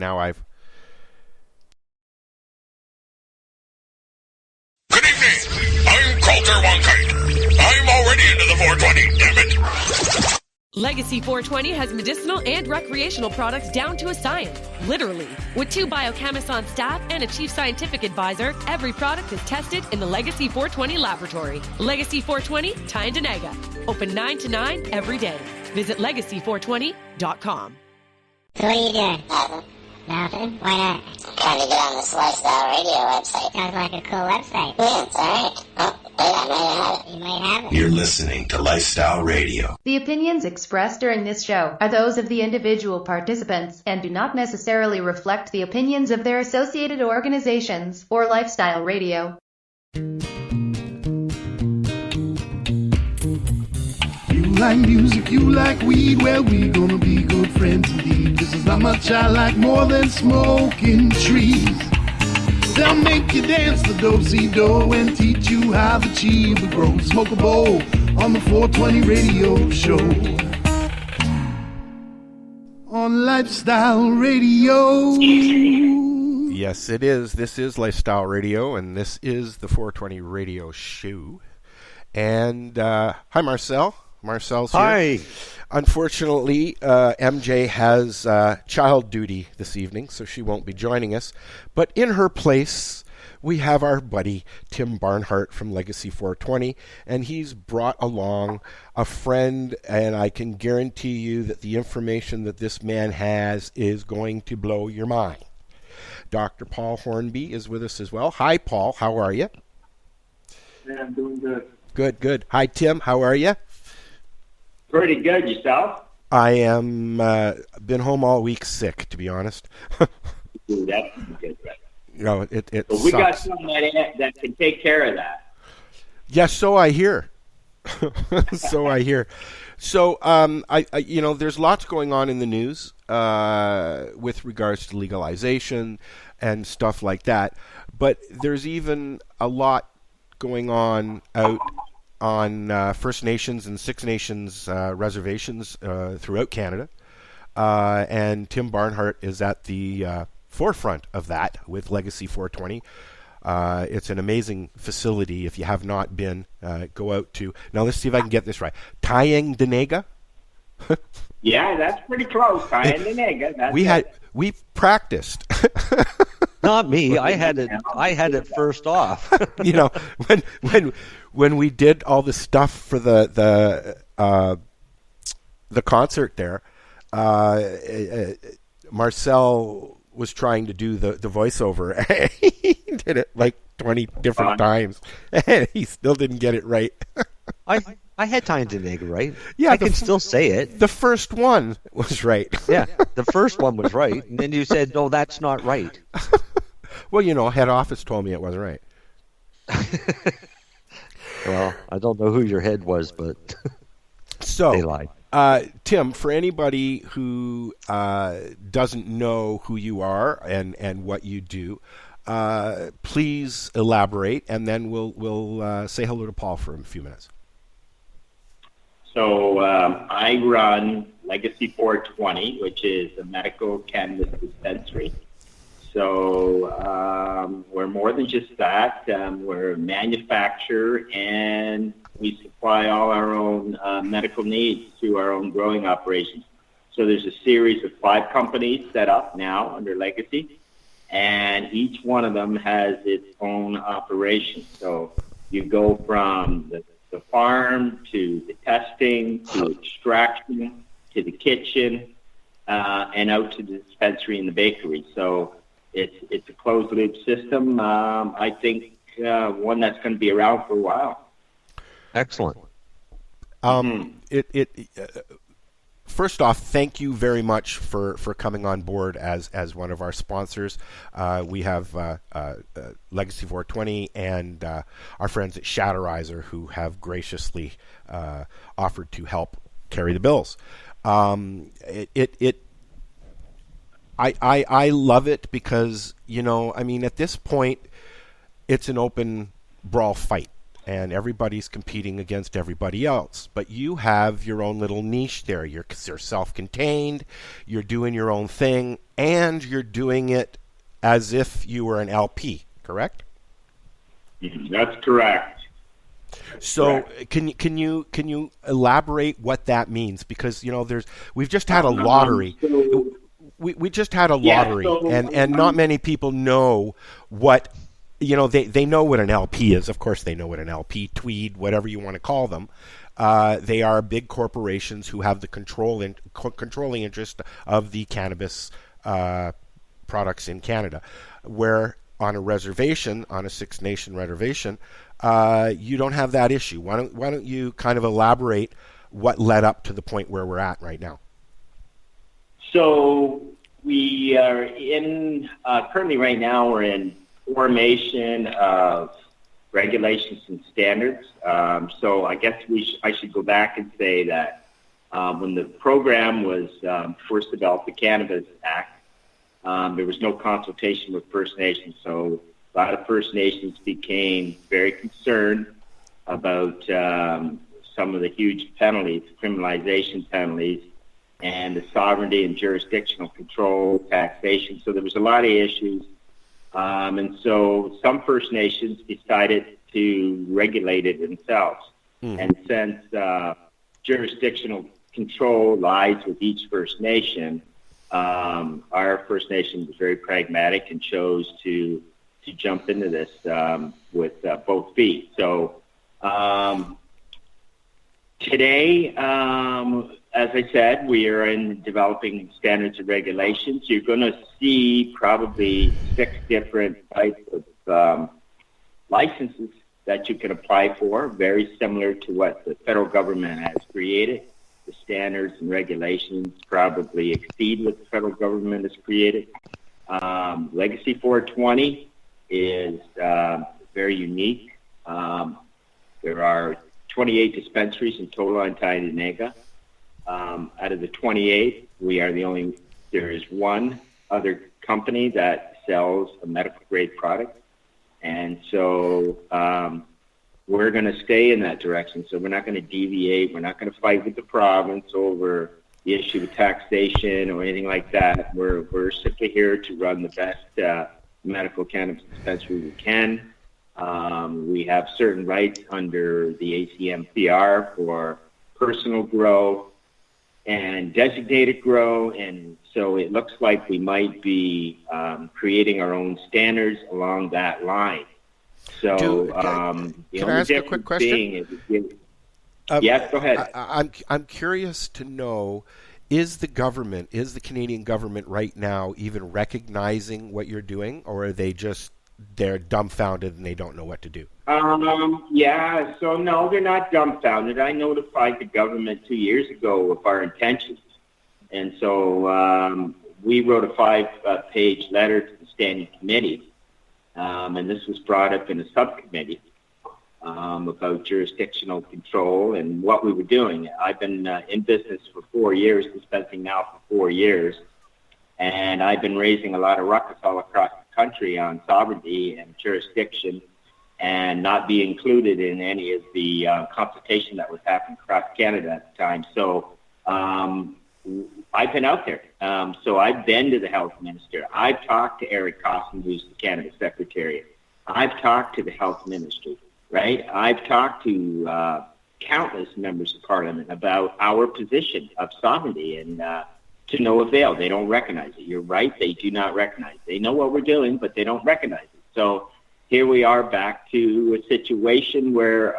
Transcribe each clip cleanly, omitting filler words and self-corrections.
now I've... Good evening. I'm Coulter Wonkite. I'm already into the 420, damn it. Legacy 420 has medicinal and recreational products down to a science, literally. With 2 biochemists on staff and a chief scientific advisor, every product is tested in the Legacy 420 laboratory. Legacy 420, Tyendinaga. Open 9 to 9 every day. Visit legacy420.com. So what are you doing? Nothing? Why not? I'm trying to get on this Lifestyle Radio website. Sounds like a cool website. Yeah, it's alright. Oh, wait, I might have it. You might have it. You're listening to Lifestyle Radio. The opinions expressed during this show are those of the individual participants and do not necessarily reflect the opinions of their associated organizations or Lifestyle Radio. You like music, you like weed, well, we gonna be good friends indeed. This is how much I like more than smoking trees. They'll make you dance the do-si-do and teach you how the chiba grows. Smoke a bowl on the 420 radio show. On Lifestyle Radio. Yes, it is. This is Lifestyle Radio, and this is the 420 radio show. And hi, Marcel. Marcel's here. Hi. Unfortunately, MJ has child duty this evening, so she won't be joining us. But in her place, we have our buddy Tim Barnhart from Legacy 420, and he's brought along a friend, and I can guarantee you that the information that this man has is going to blow your mind. Dr. Paul Hornby is with us as well. Hi, Paul. How are you? Yeah, I'm doing good. Good, good. Hi, Tim. How are you? Pretty good. Yourself? I am been home all week sick, to be honest. Ooh, that's good, right? No, it But we sucks. got someone that can take care of that. Yes, so I hear. So I hear. So I there's lots going on in the news with regards to legalization and stuff like that. But there's even a lot going on out on First Nations and Six Nations reservations throughout Canada. And Tim Barnhart is at the forefront of that with Legacy 420. It's an amazing facility. If you have not been, go out to... Now, let's see if I can get this right. Tyendinaga? Yeah, that's pretty close. Tyendinaga. We practiced. Not me. I had it first off. You know, when we did all the stuff for the concert there, Marcel was trying to do the voiceover. He did it like 20 different times, and he still didn't get it right. I had Tyendinaga right. Yeah, I can still say it. The first one was right. Yeah, the first one was right, and then you said, no, that's not right. Well, head office told me it wasn't right. Well, I don't know who your head was, but so they lied. Tim, for anybody who doesn't know who you are and what you do, please elaborate, and then we'll say hello to Paul for a few minutes. So I run Legacy 420, which is a medical cannabis dispensary. So we're more than just that. We're a manufacturer, and we supply all our own medical needs through our own growing operations. So there's a series of 5 companies set up now under Legacy, and each one of them has its own operation. So you go from the farm to the testing to extraction to the kitchen and out to the dispensary and the bakery. So it's a closed loop system. I think one that's going to be around for a while. Excellent. First off, thank you very much for coming on board as one of our sponsors. We have Legacy 420 and our friends at Shatterizer who have graciously offered to help carry the bills. I love it because, at this point, it's an open brawl fight. and everybody's competing against everybody else. But you have your own little niche there. You're self-contained, you're doing your own thing, and you're doing it as if you were an LP, correct? That's correct. So can you elaborate what that means? Because we've just had a lottery. We just had a lottery, and not many people know what they know what an LP is. Of course, they know what an LP, tweed, whatever you want to call them. They are big corporations who have the controlling interest of the cannabis products in Canada, where on a reservation, on a Six Nation reservation, you don't have that issue. Why don't you kind of elaborate what led up to the point where we're at right now? So we are currently right now we're in formation of regulations and standards. So I guess I should go back and say that when the program was first developed, the Cannabis Act, there was no consultation with First Nations. So a lot of First Nations became very concerned about some of the huge penalties, criminalization penalties, and the sovereignty and jurisdictional control, taxation. So there was a lot of issues. And so some First Nations decided to regulate it themselves. And since jurisdictional control lies with each First Nation, our First Nation was very pragmatic and chose to jump into this with both feet. So today, as I said, we are in developing standards and regulations. You're going to see probably 6 different types of licenses that you can apply for, very similar to what the federal government has created. The standards and regulations probably exceed what the federal government has created. Legacy 420 is very unique. There are 28 dispensaries in total on Tyendinaga. Out of the 28, there is one other company that sells a medical grade product. And so we're going to stay in that direction. So we're not going to deviate. We're not going to fight with the province over the issue of taxation or anything like that. We're simply here to run the best medical cannabis dispensary we can. We have certain rights under the ACMPR for personal grow and designated grow, and so it looks like we might be creating our own standards along that line. So can I ask a quick question? Yes, go ahead. I'm curious to know, is the Canadian government right now even recognizing what you're doing, or are they're dumbfounded and they don't know what to do? Yeah, so no, they're not dumbfounded. I notified the government 2 years ago of our intentions. And so we wrote a 5-page letter to the standing committee, and this was brought up in a subcommittee about jurisdictional control and what we were doing. I've been in business for 4 years, dispensing now for 4 years, and I've been raising a lot of ruckus all across the country on sovereignty and jurisdiction and not be included in any of the consultation that was happening across Canada at the time. So I've been out there. So I've been to the health minister. I've talked to Eric Costin, who's the Cannabis Secretary. I've talked to the health ministry, right? I've talked to countless members of parliament about our position of sovereignty, and to no avail. They don't recognize it. You're right. They do not recognize it. They know what we're doing, but they don't recognize it. So here we are back to a situation where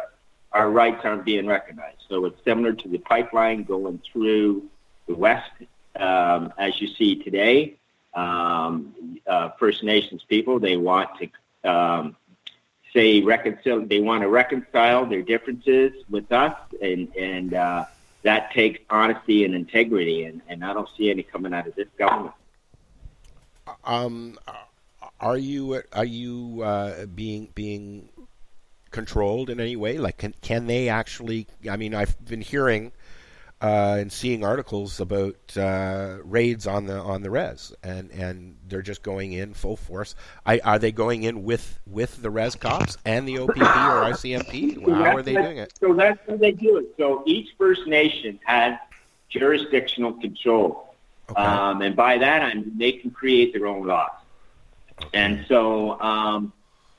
our rights aren't being recognized. So it's similar to the pipeline going through the West, as you see today. First Nations people, they want to they want to reconcile their differences with us, and that takes honesty and integrity, and I don't see any coming out of this government. Are you being controlled in any way? Like, can they actually? I mean, I've been hearing and seeing articles about raids on the res, and they're just going in full force. Are they going in with the res cops and the OPP or ICMP? How are they doing it? So that's how they do it. So each First Nation has jurisdictional control, Okay. and by that I mean they can create their own laws. Okay. And so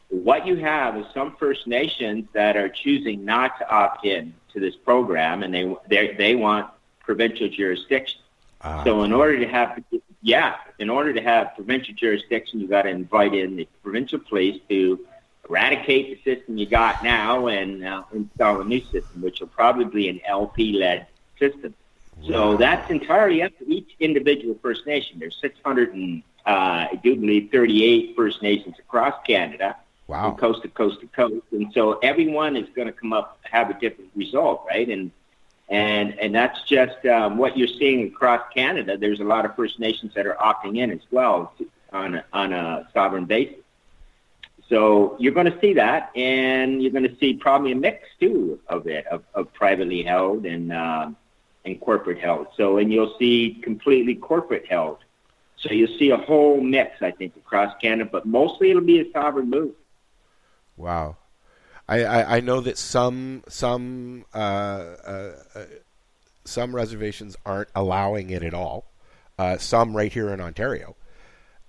what you have is some First Nations that are choosing not to opt in to this program, and they want provincial jurisdiction. So in order to have provincial jurisdiction, you got to invite in the provincial police to eradicate the system you got now and install a new system, which will probably be an LP-led system. So that's entirely up to each individual First Nation. There's 638 First Nations across Canada. Wow. From coast to coast to coast, and so everyone is going to have a different result, right? And that's just what you're seeing across Canada. There's a lot of First Nations that are opting in as well on a sovereign basis. So you're going to see that, and you're going to see probably a mix too of it, of privately held and corporate held. So, and you'll see completely corporate held. So you'll see a whole mix, I think, across Canada, but mostly it'll be a sovereign move. Wow, I know that some reservations aren't allowing it at all. Some right here in Ontario.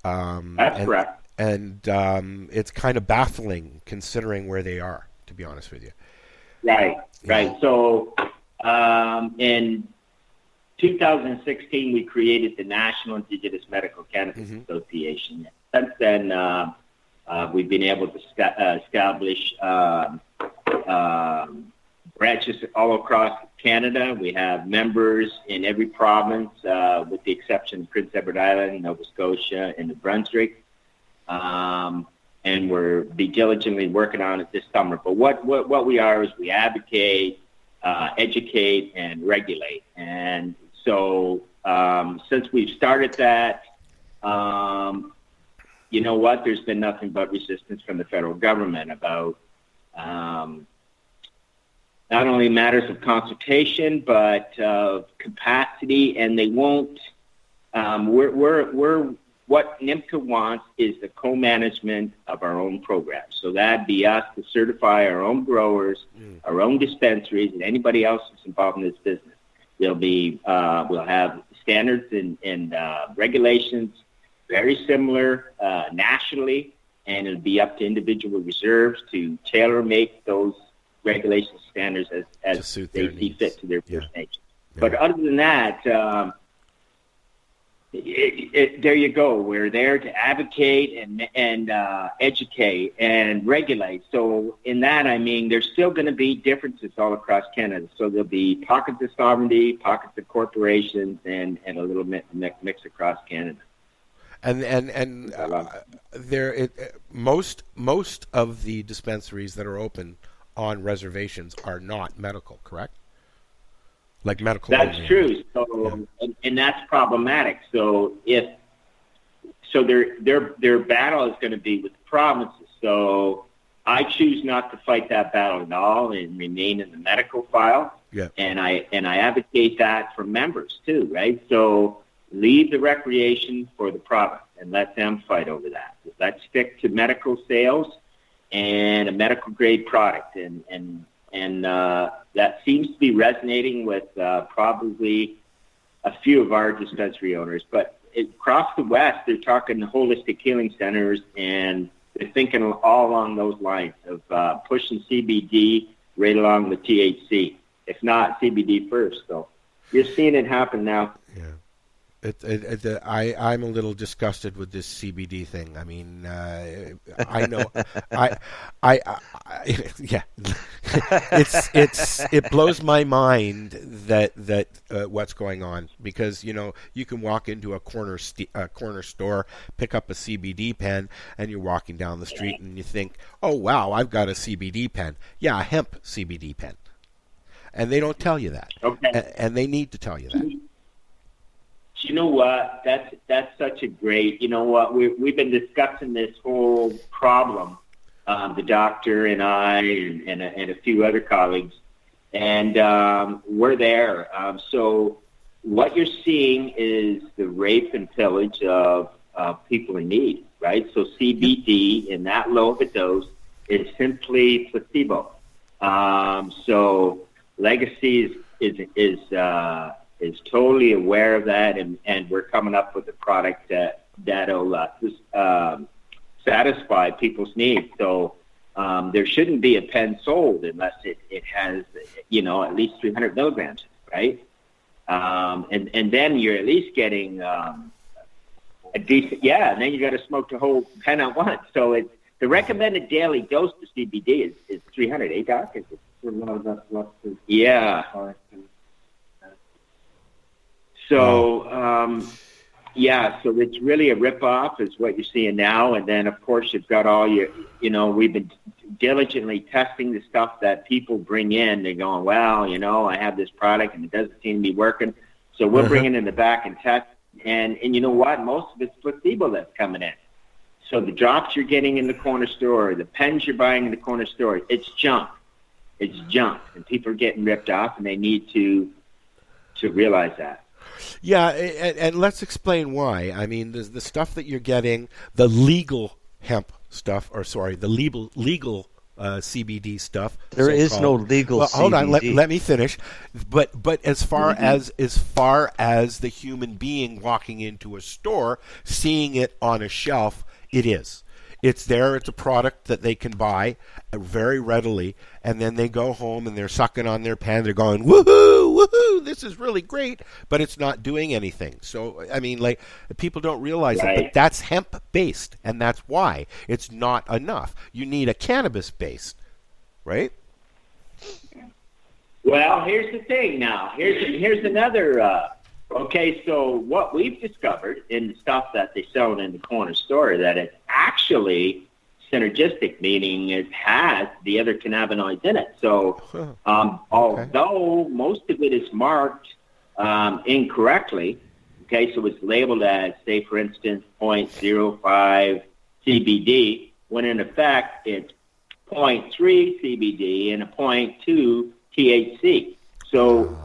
That's correct. And it's kind of baffling considering where they are, to be honest with you. Right. So in 2016, we created the National Indigenous Medical Cannabis Association. Since then, we've been able to establish branches all across Canada. We have members in every province, with the exception of Prince Edward Island, Nova Scotia, and New Brunswick. And we're diligently working on it this summer. But what we are is we advocate, educate, and regulate. And so since we've started that, you know what? There's been nothing but resistance from the federal government about not only matters of consultation but of capacity, and they won't. We're what NIMCA wants is the co-management of our own programs. So that'd be us to certify our own growers, our own dispensaries, and anybody else that's involved in this business. We'll have standards and regulations very similar nationally, and it'll be up to individual reserves to tailor-make those regulation standards as they see fit to their First Nation. Yeah. But other than that, there you go. We're there to advocate and educate and regulate. So in that, I mean, there's still going to be differences all across Canada. So there'll be pockets of sovereignty, pockets of corporations, and a little mix across Canada. And most of the dispensaries that are open on reservations are not medical, correct? Like medical. That's true. So, and that's problematic. So their battle is going to be with the provinces. So I choose not to fight that battle at all and remain in the medical file. Yeah. And I advocate that for members too, right? So leave the recreation for the province and let them fight over that. Let's stick to medical sales and a medical grade product, and that seems to be resonating with probably a few of our dispensary owners. But across the West, they're talking holistic healing centers, and they're thinking all along those lines of pushing CBD right along with THC, if not CBD first. So you're seeing it happen now. Yeah. I'm a little disgusted with this CBD thing. I mean, I know, yeah, it blows my mind that what's going on, because you can walk into a corner store, pick up a CBD pen, and you're walking down the street and you think, oh wow, I've got a CBD pen. Yeah, a hemp CBD pen, and they don't tell you that. Okay. And they need to tell you that. You know what? That's such a great. You know what? We've been discussing this whole problem, the doctor and I and a few other colleagues, And we're there. So what you're seeing is the rape and pillage of people in need, right? So CBD in that low of a dose is simply placebo. So Legacy is totally aware of that, and we're coming up with a product that'll satisfy people's needs. So there shouldn't be a pen sold unless it has, at least 300 milligrams, right? And then you're at least getting a decent, and then you got to smoke the whole pen at once. So the recommended daily dose for CBD is 300, eh, Doc? Yeah. So, so it's really a ripoff is what you're seeing now. And then, of course, you've got all your, we've been diligently testing the stuff that people bring in. They're going, well, I have this product and it doesn't seem to be working. So we'll bring it in the back and test. And you know what? Most of it's placebo that's coming in. So the drops you're getting in the corner store, the pens you're buying in the corner store, it's junk. It's junk. And people are getting ripped off, and they need to realize that. Yeah, and let's explain why. I mean, the stuff that you're getting, the legal hemp stuff, the legal CBD stuff. There is no legal CBD. Hold on, let me finish. But as far as the human being walking into a store, seeing it on a shelf, it is. It's there. It's a product that they can buy very readily, and then they go home and they're sucking on their pen. They're going, woohoo, woohoo, this is really great, but it's not doing anything. So, I mean, people don't realize it, but that's hemp-based, and that's why it's not enough. You need a cannabis-based, right? Well, here's the thing now. Here's another... Okay, so what we've discovered in the stuff that they sell in the corner store, that it's actually synergistic, meaning it has the other cannabinoids in it. So although most of it is marked incorrectly, okay, so it's labeled as, say, for instance, 0.05 CBD, when in effect it's 0.3 CBD and a 0.2 THC. So...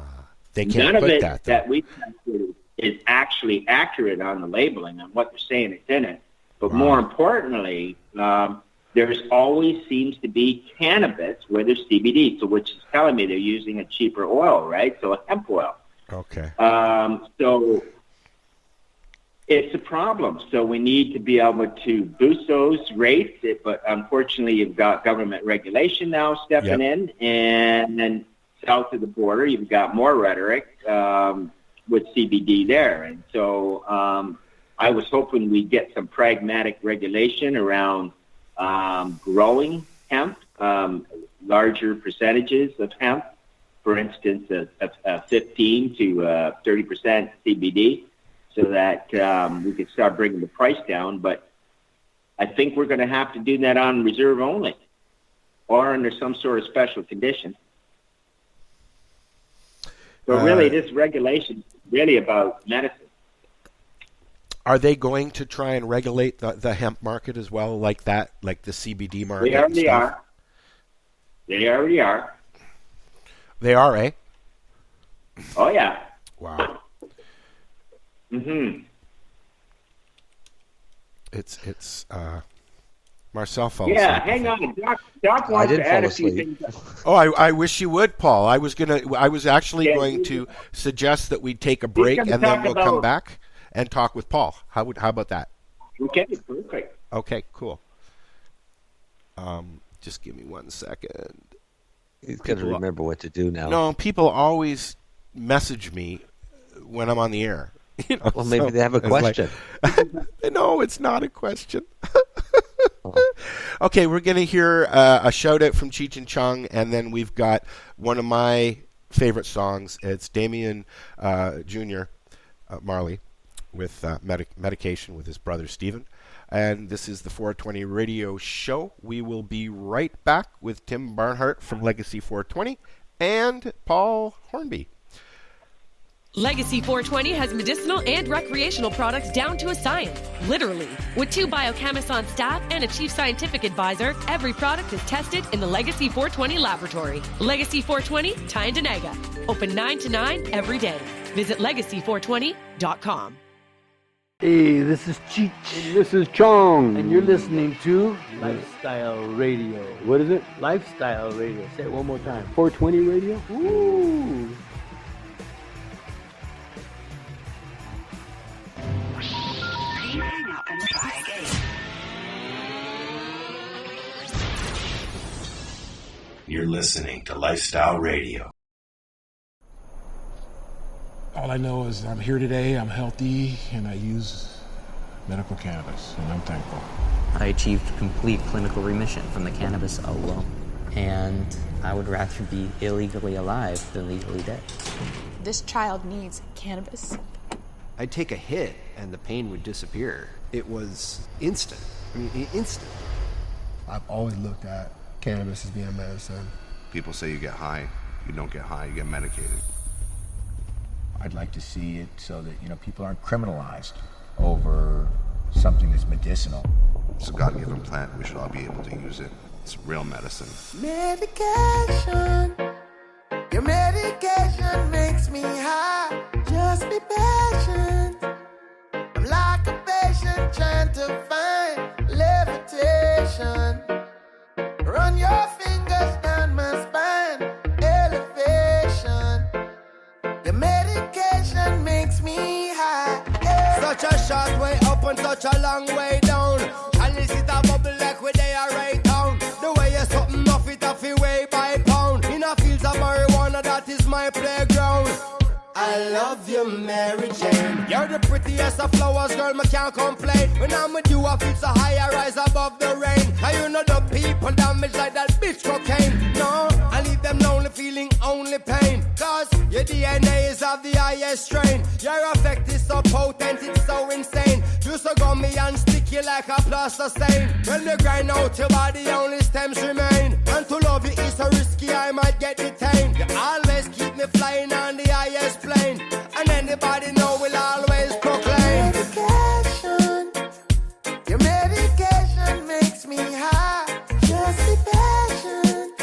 They can't none of put it that we tested is actually accurate on the labeling on what they're saying it's in it. But more importantly, there's always seems to be cannabis where there's CBD, so which is telling me they're using a cheaper oil, right? So a hemp oil. Okay. So it's a problem. So we need to be able to boost those rates, but unfortunately you've got government regulation now stepping in, and then south of the border, you've got more rhetoric with CBD there. And so I was hoping we'd get some pragmatic regulation around growing hemp, larger percentages of hemp, for instance, a 15 to 30% CBD, so that we could start bringing the price down. But I think we're going to have to do that on reserve only or under some sort of special condition. So really, this regulation is really about medicine. Are they going to try and regulate the hemp market as well, like that, like the CBD market? They already are. They already are. They are, eh? Oh, yeah. Wow. Mm-hmm. It's Marcel fell asleep. Yeah, hang on. Doc wants to add a few things. Oh, I wish you would, Paul. I was actually going to suggest that we take a break and then we'll come back and talk with Paul. How about that? Okay, perfect. Okay, cool. Just give me 1 second. He's got to remember what to do now. No, people always message me when I'm on the air. Well, maybe they have a question. No, it's not a question. Okay, we're going to hear a shout-out from Cheech and Chong, and then we've got one of my favorite songs. It's Damien Jr. Marley with Medication with his brother Stephen. And this is the 420 Radio Show. We will be right back with Tim Barnhart from Legacy 420 and Paul Hornby. Legacy 420 has medicinal and recreational products down to a science. Literally. With 2 biochemists on staff and a chief scientific advisor, every product is tested in the Legacy 420 laboratory. Legacy 420, Tyndonega. Open 9 to 9 every day. Visit legacy420.com. Hey, this is Cheech. And this is Chong. And you're listening to Lifestyle Radio. What is it? Lifestyle Radio. Say it one more time. 420 Radio? Ooh. Hang up and try again. You're listening to Lifestyle Radio. All I know is I'm here today, I'm healthy, and I use medical cannabis, and I'm thankful. I achieved complete clinical remission from the cannabis alone, and I would rather be illegally alive than legally dead. This child needs cannabis. I'd take a hit and the pain would disappear. It was instant. I mean, instant. I've always looked at cannabis as being a medicine. People say you get high. You don't get high, you get medicated. I'd like to see it so that, people aren't criminalized over something that's medicinal. It's a God-given plant. We should all be able to use it. It's real medicine. Medication. Your medication makes me high. Just be patient. I'm like a patient trying to find levitation. Run your fingers down my spine. Elevation. Your medication makes me high. Such a short way up and such a long way down. And is it a bubble like where they are right down? The way you're something off it off your way by pound. In a fields of marijuana, that is my playground. I love you, Mary Jane. You're the prettiest of flowers, girl, me can't complain. When I'm with you, I feel so high, I rise above the rain. And you know the people damage like that bitch cocaine. No, I leave them lonely, feeling only pain. Cause your DNA is of the highest strain. Your effect is so potent, it's so insane. You so gummy and sticky like a plaster stain. When you grind out your body, only stems remain. And to love you is so risky, I might get detained. You always keep me flying on the highest plane. And anybody know will always proclaim. Medication. Your medication makes me high. Just be patient.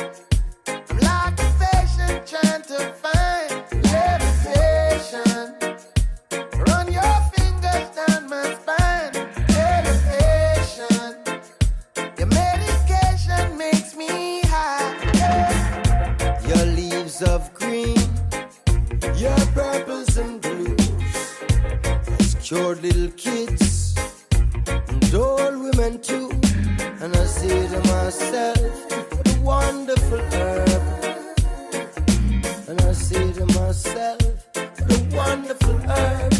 I'm like a patient trying to find levitation. Run your fingers down my spine. Elevation. Your medication makes me high. Your leaves of green. Your purples and blues has cured little kids and old women too. And I say to myself, what a wonderful herb. And I say to myself, what a wonderful herb.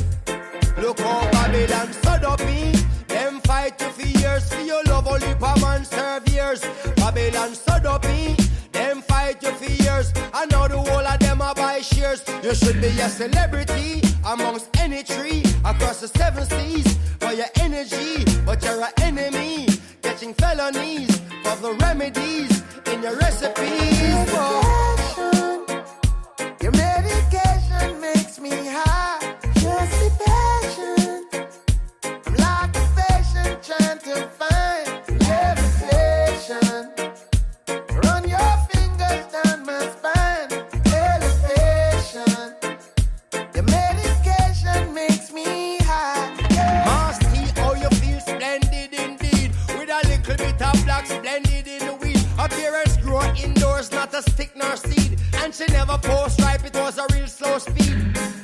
Look how Babylon stood up me. Them fight you for years, for your love only per man serve years. Babylon stood up me. Them fight you for years. I know the whole of them are buy shares. You should be a celebrity amongst any tree across the 7 seas for your energy, but you're an enemy, catching felonies for the remedies in your recipes. Your medication makes me high. Just be patient. I'm like a patient trying to find levitation. Run your fingers down my spine. Elevation. Your medication makes me high. Masty, oh, you feel splendid indeed. With a little bit of black splendid in the weed. Appearance grow indoors, not a stick nor seed. And she never post ripe, it was a real slow speed.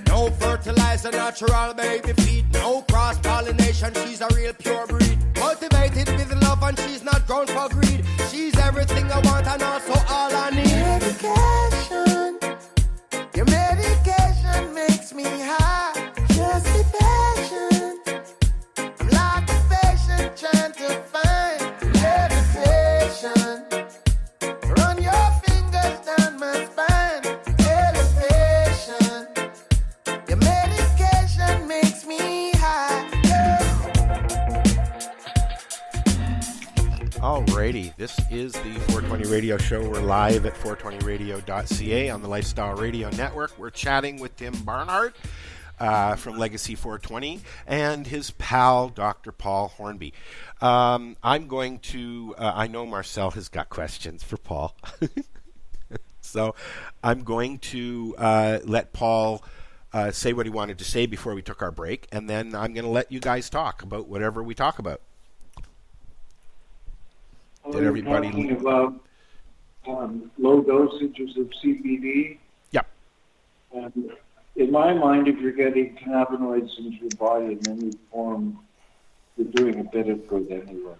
No fertilizer, natural baby feed. No cross-pollination, she's a real pure breed. Cultivated with love and she's not grown for greed. She's everything I want and also all I need. Medication. Your medication makes me high. Just be patient. I'm like a patient trying to find levitation. Run your fingers down my spine. Elevation. Your medication makes me high. Alrighty, this is the 420 Radio Show. We're live at 420radio.ca on the Lifestyle Radio Network. We're chatting with Tim Barnhart from Legacy 420 and his pal, Dr. Paul Hornby. I'm going to, I know Marcel has got questions for Paul. So I'm going to let Paul say what he wanted to say before we took our break, and then I'm going to let you guys talk about whatever we talk about. Did everybody talking about low dosages of CBD? Yep. And in my mind, if you're getting cannabinoids into your body in any form, you're doing a bit of good anyway.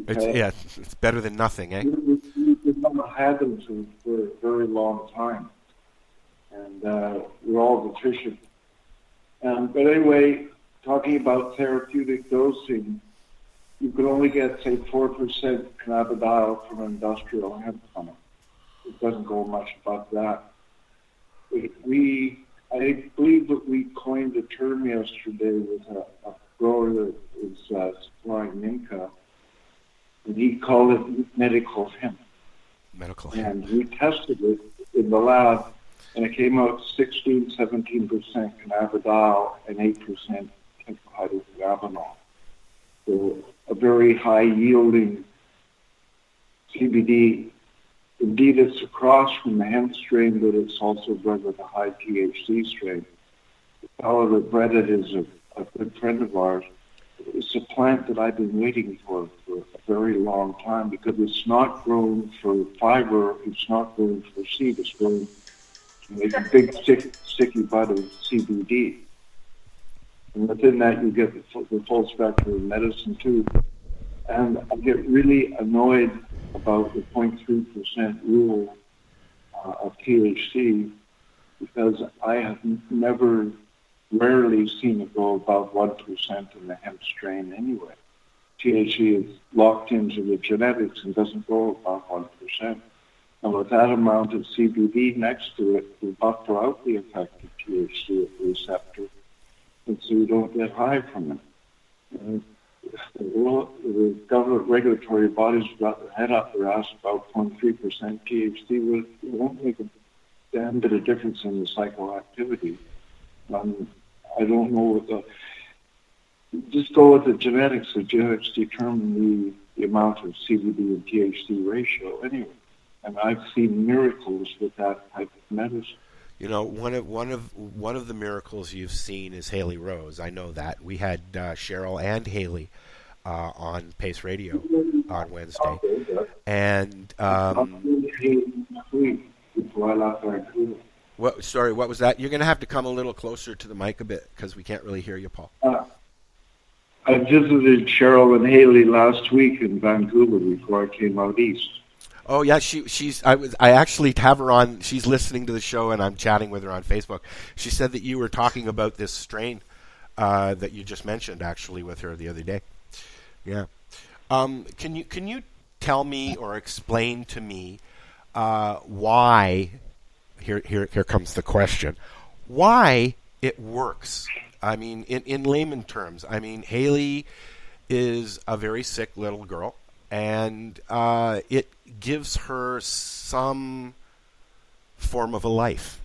It's better than nothing, eh? We've not had them for a very long time, and we're all deficient. But anyway, talking about therapeutic dosing, you could only get, say, 4% cannabidiol from an industrial hemp plant. It doesn't go much above that. I believe that we coined a term yesterday with a grower that is supplying Minka, and he called it medical hemp. Medical hemp. And we tested it in the lab, and it came out 16, 17% cannabidiol and 8% tetrahydrocannabinol. So a very high-yielding CBD. Indeed, it's across from the hemp strain, but it's also bred with a high THC strain. The fellow that bred it is a good friend of ours. It's a plant that I've been waiting for a very long time because it's not grown for fiber, it's not grown for seed, it's grown to make a big, sticky bud of CBD. And within that, you get the full spectrum of medicine, too. And I get really annoyed about the 0.3% rule of THC because I have rarely seen it go above 1% in the hemp strain anyway. THC is locked into the genetics and doesn't go above 1%. And with that amount of CBD next to it, we buffer out the effect of THC at the receptor, and so you don't get high from it. And the government regulatory bodies got their head up their ass about 0.3% THC. It won't make a damn bit of difference in the psychoactivity. I don't know what just go with the genetics. The genetics determine the amount of CBD and THC ratio anyway. And I've seen miracles with that type of medicine. You know, one of the miracles you've seen is Haley Rose. I know that. We had Cheryl and Haley on Pace Radio on Wednesday, and sorry, what was that? You're going to have to come a little closer to the mic a bit because we can't really hear you, Paul. I visited Cheryl and Haley last week in Vancouver before I came out east. Oh yeah, I actually have her on. She's listening to the show, and I'm chatting with her on Facebook. She said that you were talking about this strain that you just mentioned, actually, with her the other day. Yeah. Can you tell me or explain to me why? Here comes the question. Why it works? I mean, in layman terms. I mean, Haley is a very sick little girl, and it gives her some form of a life.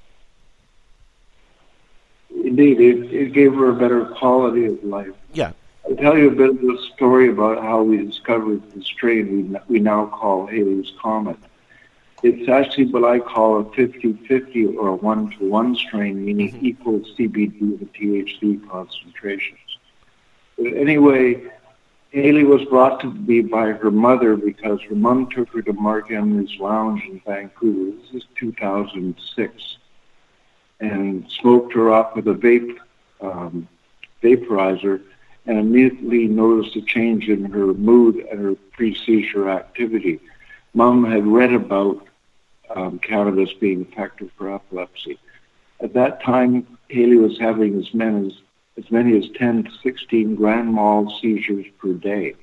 Indeed, it gave her a better quality of life. Yeah. I'll tell you a bit of a story about how we discovered the strain we now call Haley's Comet. It's actually what I call a 50-50 or a 1-to-1 strain, meaning equal CBD and THC concentrations. But anyway, Haley was brought to me by her mother because her mom took her to Mark Emery's Lounge in Vancouver. This is 2006. And smoked her up with a vaporizer and immediately noticed a change in her mood and her pre-seizure activity. Mom had read about cannabis being effective for epilepsy. At that time, Haley was having as many as 10 to 16 grand mal seizures per day.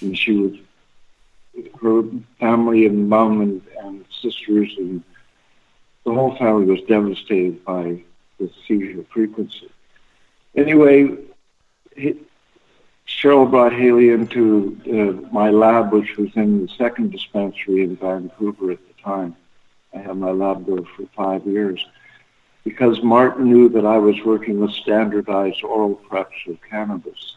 And her family and mom and sisters and the whole family was devastated by the seizure frequency. Anyway, Cheryl brought Haley into my lab, which was in the second dispensary in Vancouver at the time. I had my lab there for 5 years. Because Martin knew that I was working with standardized oral preps of cannabis.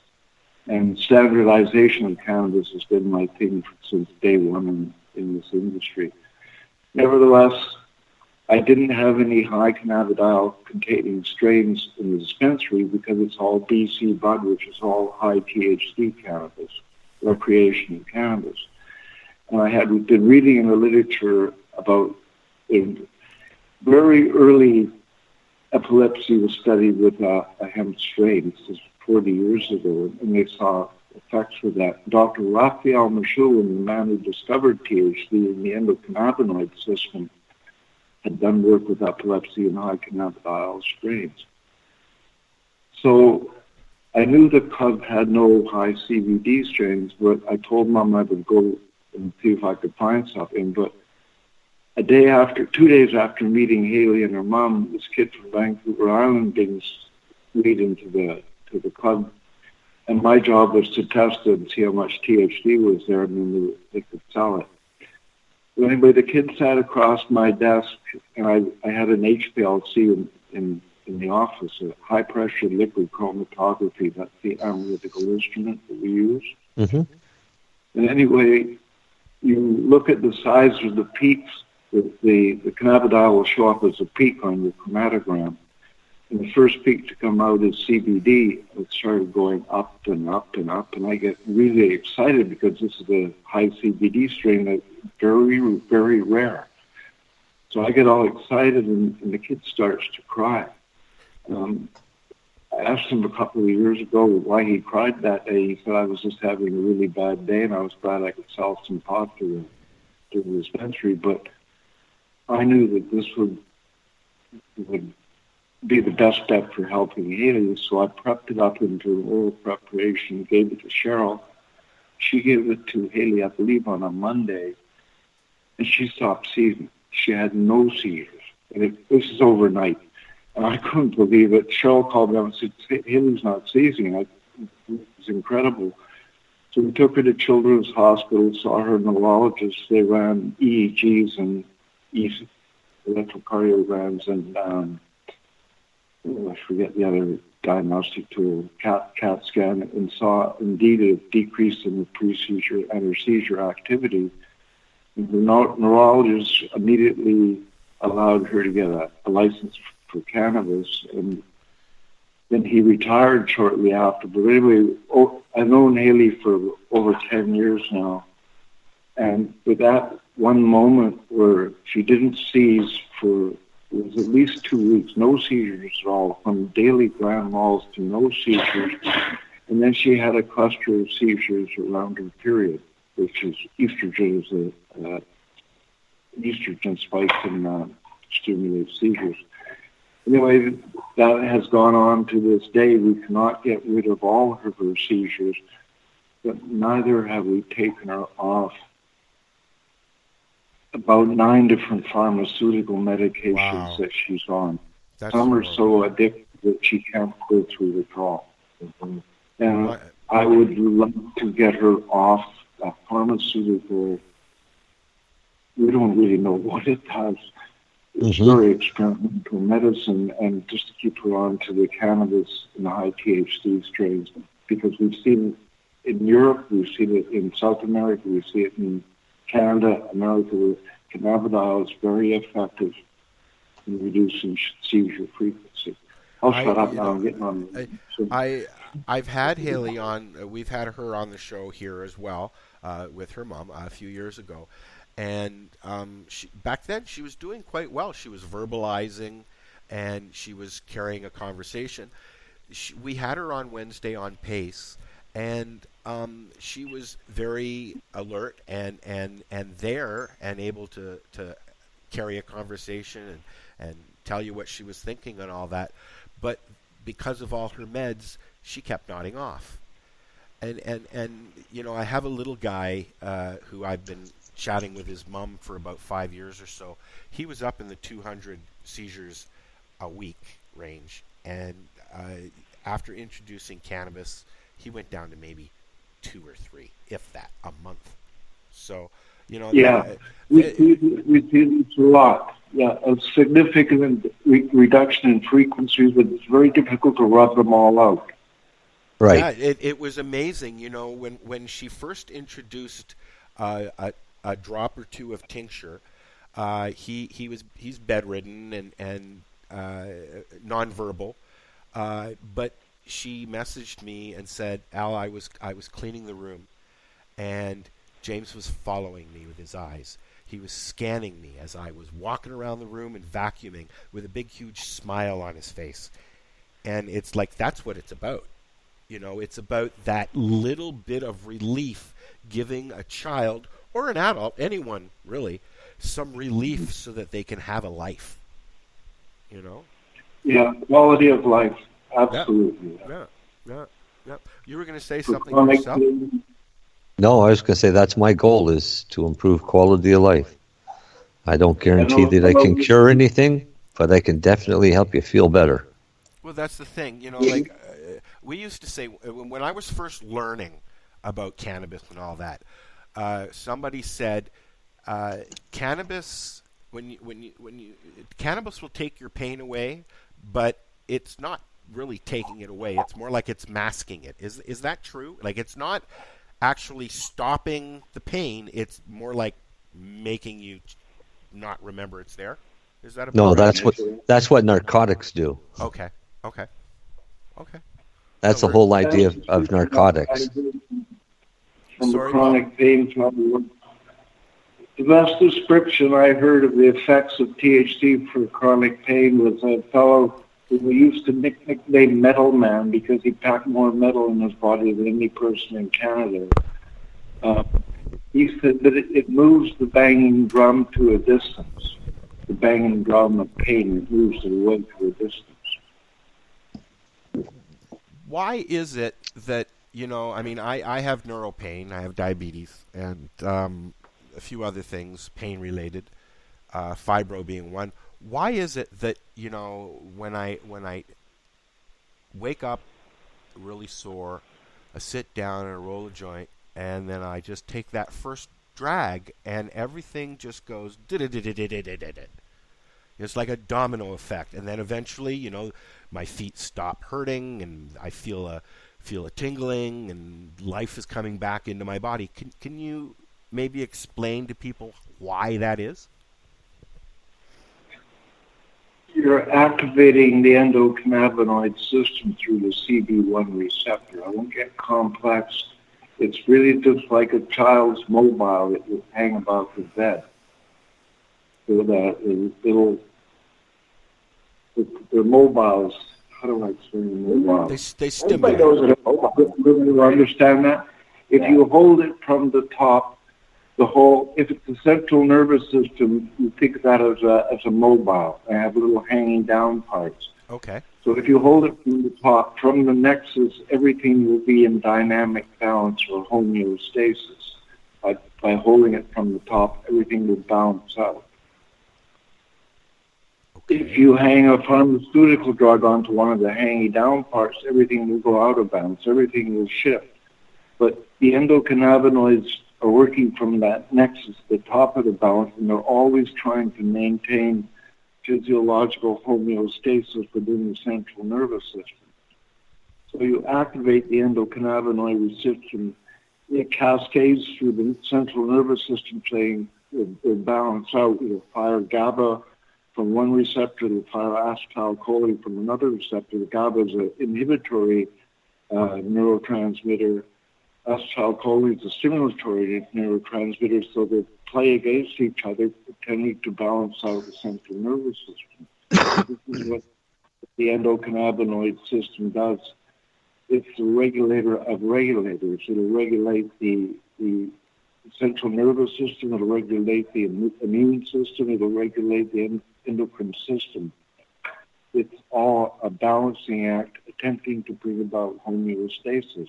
And standardization of cannabis has been my thing since day one in this industry. Nevertheless, I didn't have any high cannabidiol containing strains in the dispensary because it's all BC bud, which is all high THC cannabis, recreational cannabis. And I had been reading in the literature about very early epilepsy was studied with a hemp strain. This is 40 years ago, and they saw effects with that. Dr. Raphael Mechoulam, the man who discovered THC in the endocannabinoid system, had done work with epilepsy and high cannabidiol strains. So I knew the club had no high CBD strains, but I told Mom I would go and see if I could find something. But 2 days after meeting Haley and her mom, this kid from Vancouver Island brings weed into the club, and my job was to test it and see how much THC was there, and then they could sell it. But anyway, the kid sat across my desk, and I had an HPLC in the office, a high-pressure liquid chromatography. That's the analytical instrument that we use. Mm-hmm. And anyway, you look at the size of the peaks. The cannabidiol will show up as a peak on your chromatogram. And the first peak to come out is CBD. It started going up and up and up, and I get really excited because this is a high CBD strain that's very, very rare. So I get all excited, and the kid starts to cry. I asked him a couple of years ago why he cried that day. He said I was just having a really bad day, and I was glad I could sell some pot to the dispensary. But I knew that this would be the best step for helping Haley, so I prepped it up into an oral preparation, gave it to Cheryl. She gave it to Haley, I believe, on a Monday, and she stopped seizing. She had no seizures, and this is overnight. And I couldn't believe it. Cheryl called me up and said, Haley's not seizing. It was incredible. So we took her to Children's Hospital, saw her neurologist. They ran EEGs and electrocardiograms and I forget the other diagnostic tool, CAT scan, and saw indeed a decrease in the pre-seizure and her seizure activity. And the neurologist immediately allowed her to get a license for cannabis, and then he retired shortly after. But anyway, I've known Haley for over 10 years now, and with that one moment where she didn't seize for, it was at least 2 weeks, no seizures at all, from daily grand malls to no seizures, and then she had a cluster of seizures around her period, which is estrogen, estrogen spikes and stimulate seizures. Anyway, that has gone on to this day. We cannot get rid of all of her seizures, but neither have we taken her off about 9 different pharmaceutical medications that she's on. Some are so addictive that she can't go through withdrawal. And I would love to get her off a pharmaceutical. We don't really know what it does. It's very experimental medicine, and just to keep her on to the cannabis and the high THC strains, because we've seen it in Europe, we've seen it in South America, we see it in Canada, America, where cannabidiol is very effective in reducing seizure frequency. I'll shut up now. I'm getting on. I've had Haley on. We've had her on the show here as well with her mom a few years ago. And back then, she was doing quite well. She was verbalizing, and she was carrying a conversation. We had her on Wednesday on Pace, and she was very alert and there and able to carry a conversation and tell you what she was thinking and all that. But because of all her meds, she kept nodding off. And you know, I have a little guy who I've been chatting with his mom for about 5 years or so. He was up in the 200 seizures a week range, and after introducing cannabis, he went down to maybe 2 or 3, if that, a month. So, you know. Yeah, we see this a lot. Yeah, a significant reduction in frequencies, but it's very difficult to rub them all out. Right. Yeah, it was amazing, you know, when she first introduced a drop or two of tincture. He's bedridden and nonverbal, but she messaged me and said, "Al, I was cleaning the room, and James was following me with his eyes. He was scanning me as I was walking around the room and vacuuming with a big, huge smile on his face." And it's like, that's what it's about. You know, it's about that little bit of relief, giving a child or an adult, anyone really, some relief so that they can have a life. You know? Yeah, quality of life. Absolutely. Yeah. You were going to say something yourself? No, I was going to say that's my goal, is to improve quality of life. I don't guarantee that I can cure anything, but I can definitely help you feel better. Well, that's the thing. You know, like we used to say, when I was first learning about cannabis and all that, somebody said, cannabis, cannabis will take your pain away, but it's not really taking it away. It's more like it's masking it. Is that true? Like, it's not actually stopping the pain. It's more like making you not remember it's there. Is that no? That's what narcotics do. Okay. That's the whole idea of narcotics. From chronic pain problem. The best description I heard of the effects of THC for chronic pain was a fellow who we used to nickname Metal Man because he packed more metal in his body than any person in Canada. He said that it moves the banging drum to a distance. The banging drum of pain, it moves it away to a distance. Why is it that, you know, I mean, I have neural pain, I have diabetes, and a few other things, pain-related, fibro being one. Why is it that, you know, when I wake up really sore, I sit down and I roll a joint, and then I just take that first drag, and everything just goes... It's like a domino effect, and then eventually, you know, my feet stop hurting, and I feel a tingling, and life is coming back into my body. Can you maybe explain to people why that is? You're activating the endocannabinoid system through the CB1 receptor. I won't get complex. It's really just like a child's mobile that will hang above the bed. So that they're mobiles. How do I explain the mobile? They stimulate. You understand that? If you hold it from the top, if it's the central nervous system, you think of that as a mobile. They have little hanging down parts. Okay. So if you hold it from the top, from the nexus, everything will be in dynamic balance or homeostasis. By holding it from the top, everything will balance out. Okay. If you hang a pharmaceutical drug onto one of the hanging down parts, everything will go out of balance. Everything will shift. But the endocannabinoids are working from that nexus, the top of the balance, and they're always trying to maintain physiological homeostasis within the central nervous system. So you activate the endocannabinoid system, it cascades through the central nervous system saying it'll balance out. It'll fire GABA from one receptor, it'll fire acetylcholine from another receptor. The GABA is an inhibitory neurotransmitter. Acetylcholine is a stimulatory neurotransmitter, so they play against each other, tending to balance out the central nervous system. This is what the endocannabinoid system does. It's a regulator of regulators. It'll regulate the central nervous system. It'll regulate the immune system. It'll regulate the endocrine system. It's all a balancing act attempting to bring about homeostasis.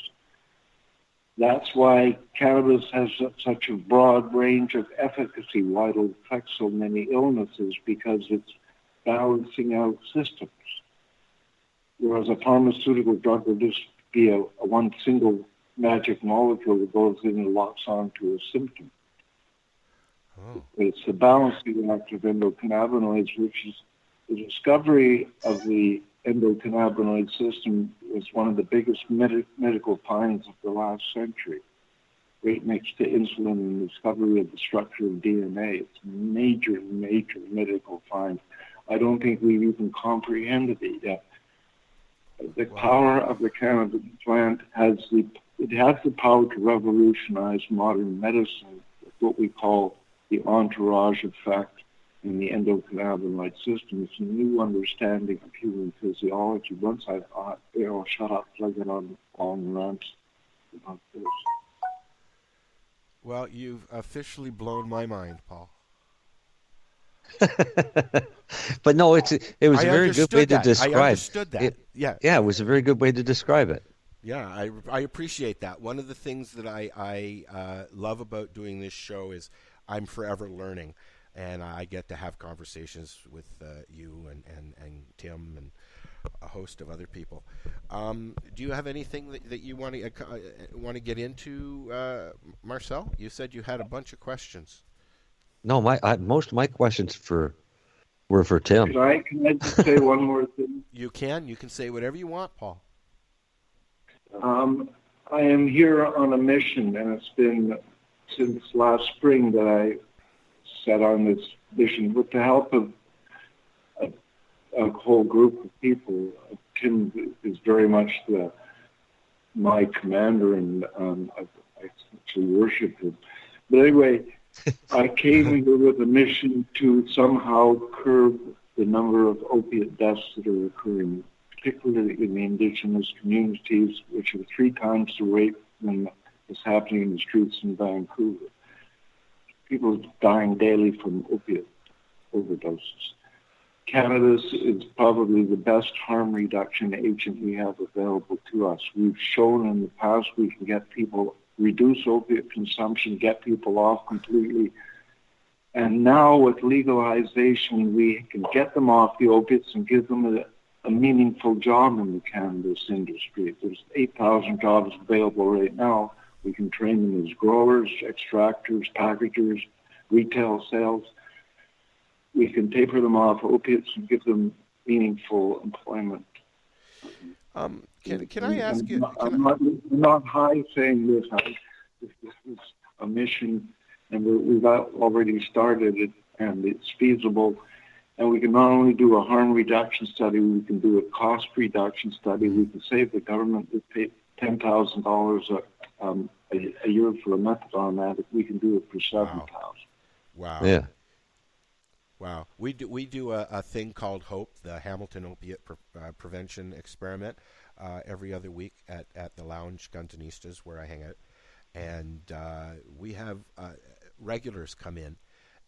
That's why cannabis has such a broad range of efficacy, why it'll affect so many illnesses, because it's balancing out systems. Whereas a pharmaceutical drug will just be a one single magic molecule that goes in and locks onto a symptom. It's the balancing act of endocannabinoids, which is the discovery of the endocannabinoid system was one of the biggest medical finds of the last century. Right next to insulin and the discovery of the structure of DNA. It's a major, major medical find. I don't think we've even comprehended it yet. The power of the cannabis plant has the power to revolutionize modern medicine with what we call the entourage effect in the endocannabinoid system. It's a new understanding of human physiology. Once I thought, shut up, plug it on long rants about this. Well, you've officially blown my mind, Paul. But no, it was a very good way to describe. I understood that. Yeah, it was a very good way to describe it. Yeah, I appreciate that. One of the things that I love about doing this show is I'm forever learning, and I get to have conversations with you and Tim and a host of other people. Do you have anything that you want to get into, Marcel? You said you had a bunch of questions. No, most of my questions were for Tim. Can I just say one more thing? You can say whatever you want, Paul. I am here on a mission, and it's been since last spring that I set on this mission with the help of a whole group of people. Tim is very much my commander, and I actually worship him. But anyway, I came here with a mission to somehow curb the number of opiate deaths that are occurring, particularly in the indigenous communities, which are 3 times the rate than is happening in the streets in Vancouver. People dying daily from opiate overdoses. Cannabis is probably the best harm reduction agent we have available to us. We've shown in the past we can get people, reduce opiate consumption, get people off completely. And now with legalization, we can get them off the opiates and give them a meaningful job in the cannabis industry. There's 8,000 jobs available right now. We can train them as growers, extractors, packagers, retail sales. We can taper them off opiates and give them meaningful employment. Can I ask you? I'm not high saying this. This is a mission, and we've already started it, and it's feasible. And we can not only do a harm reduction study, we can do a cost reduction study. We can save the government $10,000 a year for a methadone addict. We can do it for $7,000. Wow. Yeah. Wow. We do a thing called HOPE, the Hamilton Opiate Prevention Experiment, every other week at the Lounge Guntonistas where I hang out. And we have regulars come in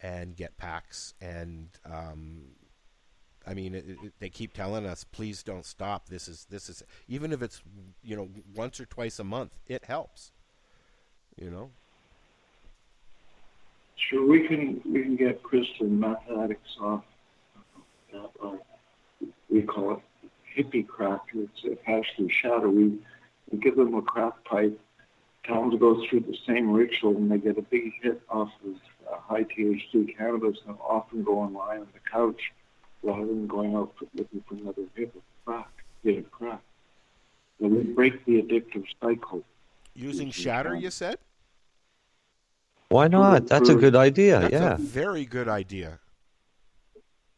and get packs. And, I mean, they keep telling us, please don't stop. This is even if it's, once or twice a month, it helps, Sure, we can get crystal meth addicts off. We call it hippie crack. It's actually shadow. We give them a crack pipe, tell them to go through the same ritual, and they get a big hit off of high THC cannabis, and often go and lie on the couch rather than going out looking for another hit of crack. Get a crack. And we break the addictive cycle. Using shatter, you said? Why not? That's a good idea. That's yeah. a very good idea.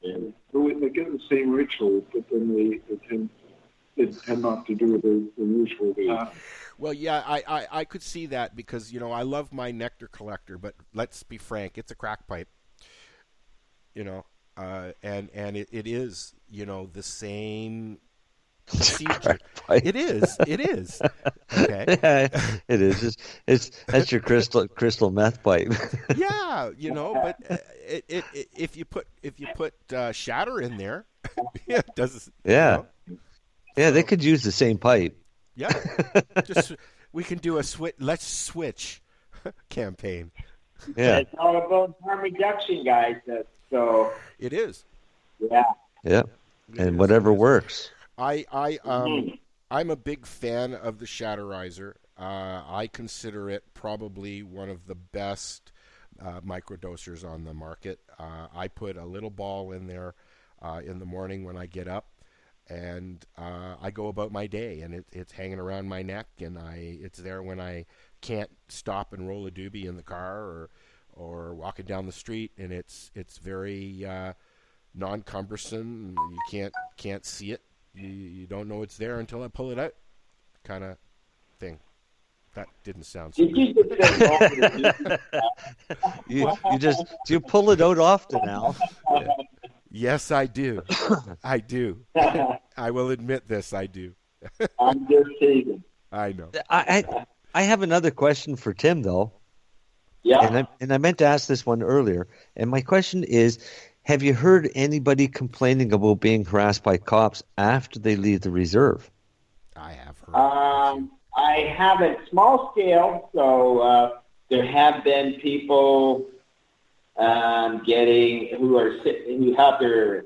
Yeah. So they get the same ritual, but then they tend not to do the usual pattern. Well, yeah, I could see that because, I love my nectar collector, but let's be frank, it's a crack pipe. And it is, the same procedure. It is. Okay. Yeah, it is. That's your crystal meth pipe. Yeah, but if you put shatter in there, it does. Yeah. Yeah, they could use the same pipe. Yeah. We can do a switch. Let's switch campaign. Yeah. It's all about harm reduction, guys. So it is. Yeah. Yeah. And whatever works. I I'm a big fan of the Shatterizer. I consider it probably one of the best microdosers on the market. I put a little ball in there in the morning when I get up, and I go about my day, and it's hanging around my neck, and it's there when I can't stop and roll a doobie in the car or walking down the street, and it's very non-cumbersome. You can't see it. You don't know it's there until I pull it out, kind of thing. That didn't sound so good. you pull it out often now. Yeah. Yes, I do. I do. I will admit this. I do. I'm just teasing. I know. I have another question for Tim, though. Yeah. And I meant to ask this one earlier. And my question is, have you heard anybody complaining about being harassed by cops after they leave the reserve? I have heard. I haven't, small scale, so there have been people who have their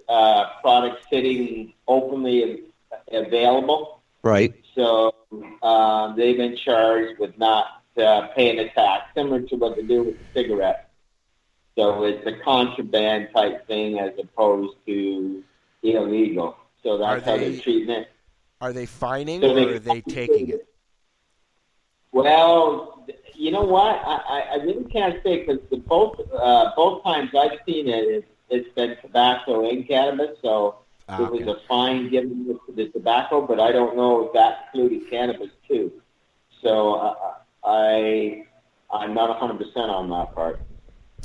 products sitting openly available. Right. So they've been charged with not paying a tax, similar to what they do with the cigarette. So it's a contraband type thing as opposed to illegal. So that's how they're treating it. Are they fining or are they taking it? Well, you know what? I really can't say because both times I've seen it, it's been tobacco and cannabis. So there was a fine given for the tobacco, but I don't know if that included cannabis too. So I'm not 100% on that part.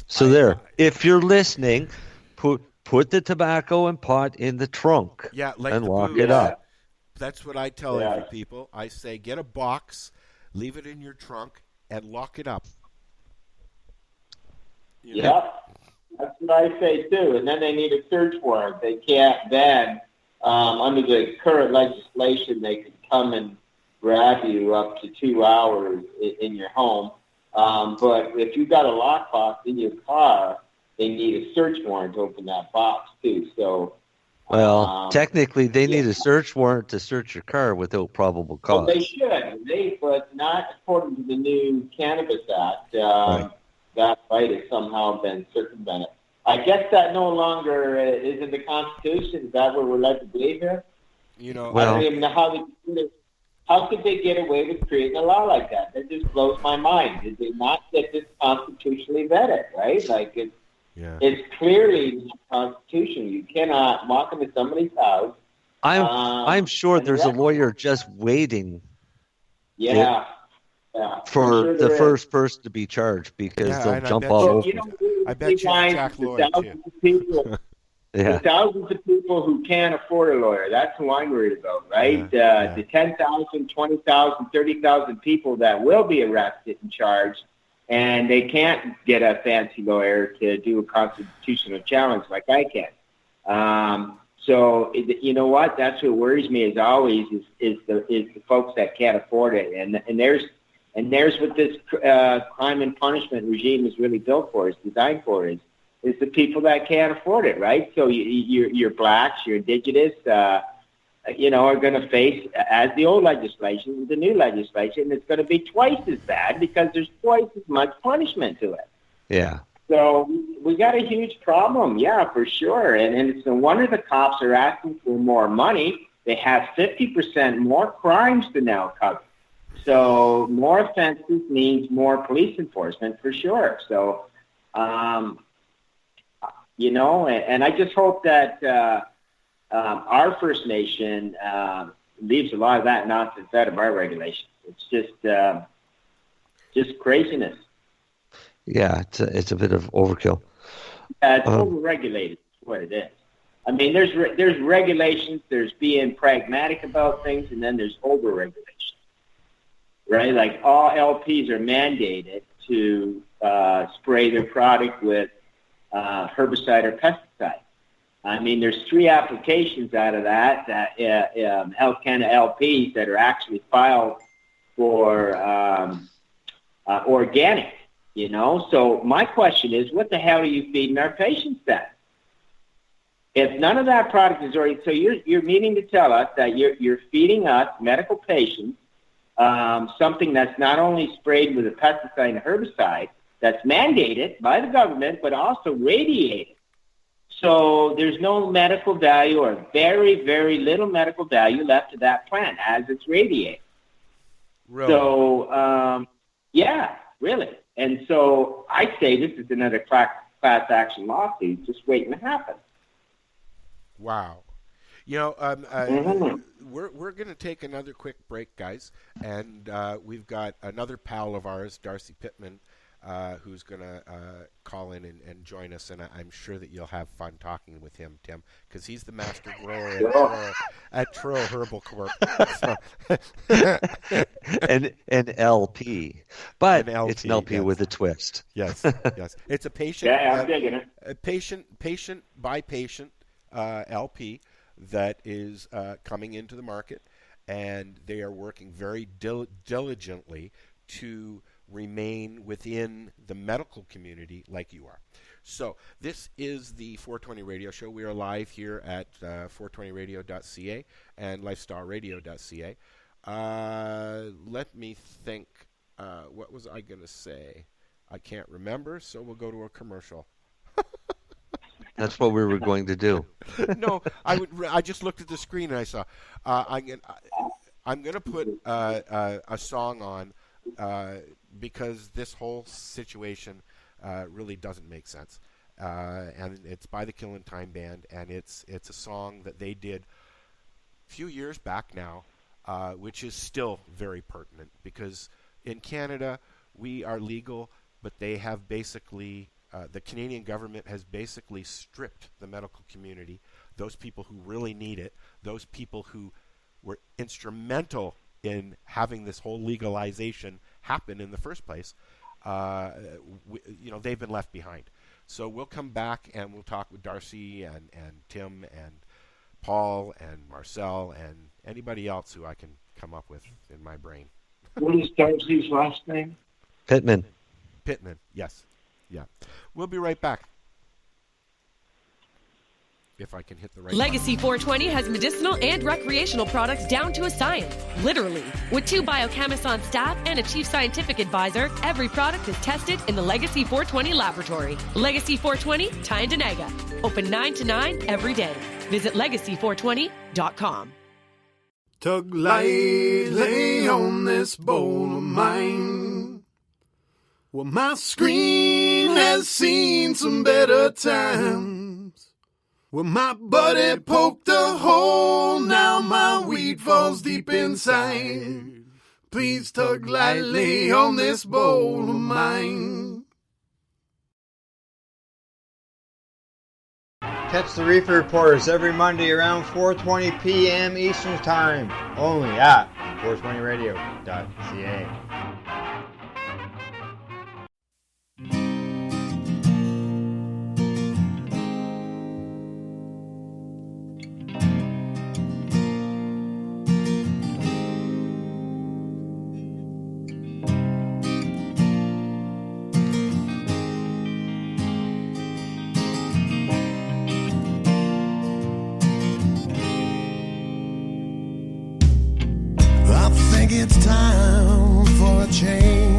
So if you're listening, put the tobacco and pot in the trunk and lock it up. That's what I tell every people. I say get a box, leave it in your trunk, and lock it up. That's what I say too. And then they need a search warrant. They can't then, under the current legislation, they could come and grab you up to 2 hours in your home. But if you've got a lockbox in your car, they need a search warrant to open that box too. So, technically, they need a search warrant to search your car without probable cause. Well, they should, but not according to the new Cannabis Act. That right has somehow been circumvented. I guess that no longer is in the Constitution. Is that what we're led to believe here? I don't even know how could they get away with creating a law like that? That just blows my mind. Did they not get this constitutionally vetted, right? Like it's clearly not constitutional. You cannot walk into somebody's house. I'm sure there's a lawyer just waiting. For the first person to be charged because they'll jump all over. I bet you Jack Lloyd too. The thousands of people who can't afford a lawyer. That's who I'm worried about, right? The 10,000, 20,000, 30,000 people that will be arrested and charged, and they can't get a fancy lawyer to do a constitutional challenge like I can. So you know what? That's what worries me as always is the folks that can't afford it, and there's what this crime and punishment regime is really built for. It's designed for is the people that can't afford it, right? So you're blacks, you're indigenous, are going to face, as the old legislation, the new legislation, it's going to be twice as bad because there's twice as much punishment to it. Yeah. So we got a huge problem, for sure. And it's no wonder the cops are asking for more money. They have 50% more crimes to now cover. So more offenses means more police enforcement for sure. So, and I just hope that our First Nation leaves a lot of that nonsense out of our regulations. It's just craziness. Yeah, it's a bit of overkill. It's overregulated. That's what it is. I mean, there's regulations. There's being pragmatic about things, and then there's overregulation. Right, like all LPs are mandated to spray their product with herbicide or pesticide. I mean, there's 3 applications out of that Health Canada LPs that are actually filed for organic. So my question is, what the hell are you feeding our patients then? If none of that product is already, so you're meaning to tell us that you're feeding us medical patients something that's not only sprayed with a pesticide and herbicide that's mandated by the government, but also radiated. So there's no medical value or very, very little medical value left to that plant as it's radiated. Really? So, yeah, really. And so I say this is another class action lawsuit just waiting to happen. Wow. We're going to take another quick break, guys, and we've got another pal of ours, Darcy Pittman, who's going to call in and join us, and I'm sure that you'll have fun talking with him, Tim, because he's the master grower at Truro Herbal Corp. and LP, but an LP, it's an LP with a twist. Yes, yes. It's a patient. Yeah, I'm digging it. A patient by patient LP that is coming into the market, and they are working very diligently to remain within the medical community like you are. So this is the 420 Radio Show. We are live here at 420radio.ca and lifestyleradio.ca. Let me think. What was I going to say? I can't remember, so we'll go to a commercial. That's what we were going to do. No, I just looked at the screen and I saw. I'm going to put a song on because this whole situation really doesn't make sense. And it's by the Killing Time Band, and it's a song that they did a few years back now, which is still very pertinent because in Canada we are legal, but they have basically. The Canadian government has basically stripped the medical community, those people who really need it, those people who were instrumental in having this whole legalization happen in the first place. They've been left behind. So we'll come back and we'll talk with Darcy and Tim and Paul and Marcel and anybody else who I can come up with in my brain. What is Darcy's last name? Pittman, yes. Yeah. We'll be right back. If I can hit the right Legacy button. 420 has medicinal and recreational products down to a science, literally. With 2 biochemists on staff and a chief scientific advisor, every product is tested in the Legacy 420 laboratory. Legacy 420, Tyendinaga. Open 9 to 9 every day. Visit legacy420.com. Tug lightly on this bowl of mine. Well, my screen has seen some better times. Well, my buddy poked a hole, now my weed falls deep inside. Please tug lightly on this bowl of mine. Catch the Reefer Reporters every Monday around 4:20 p.m. Eastern Time, only at 420radio.ca. It's time for a change.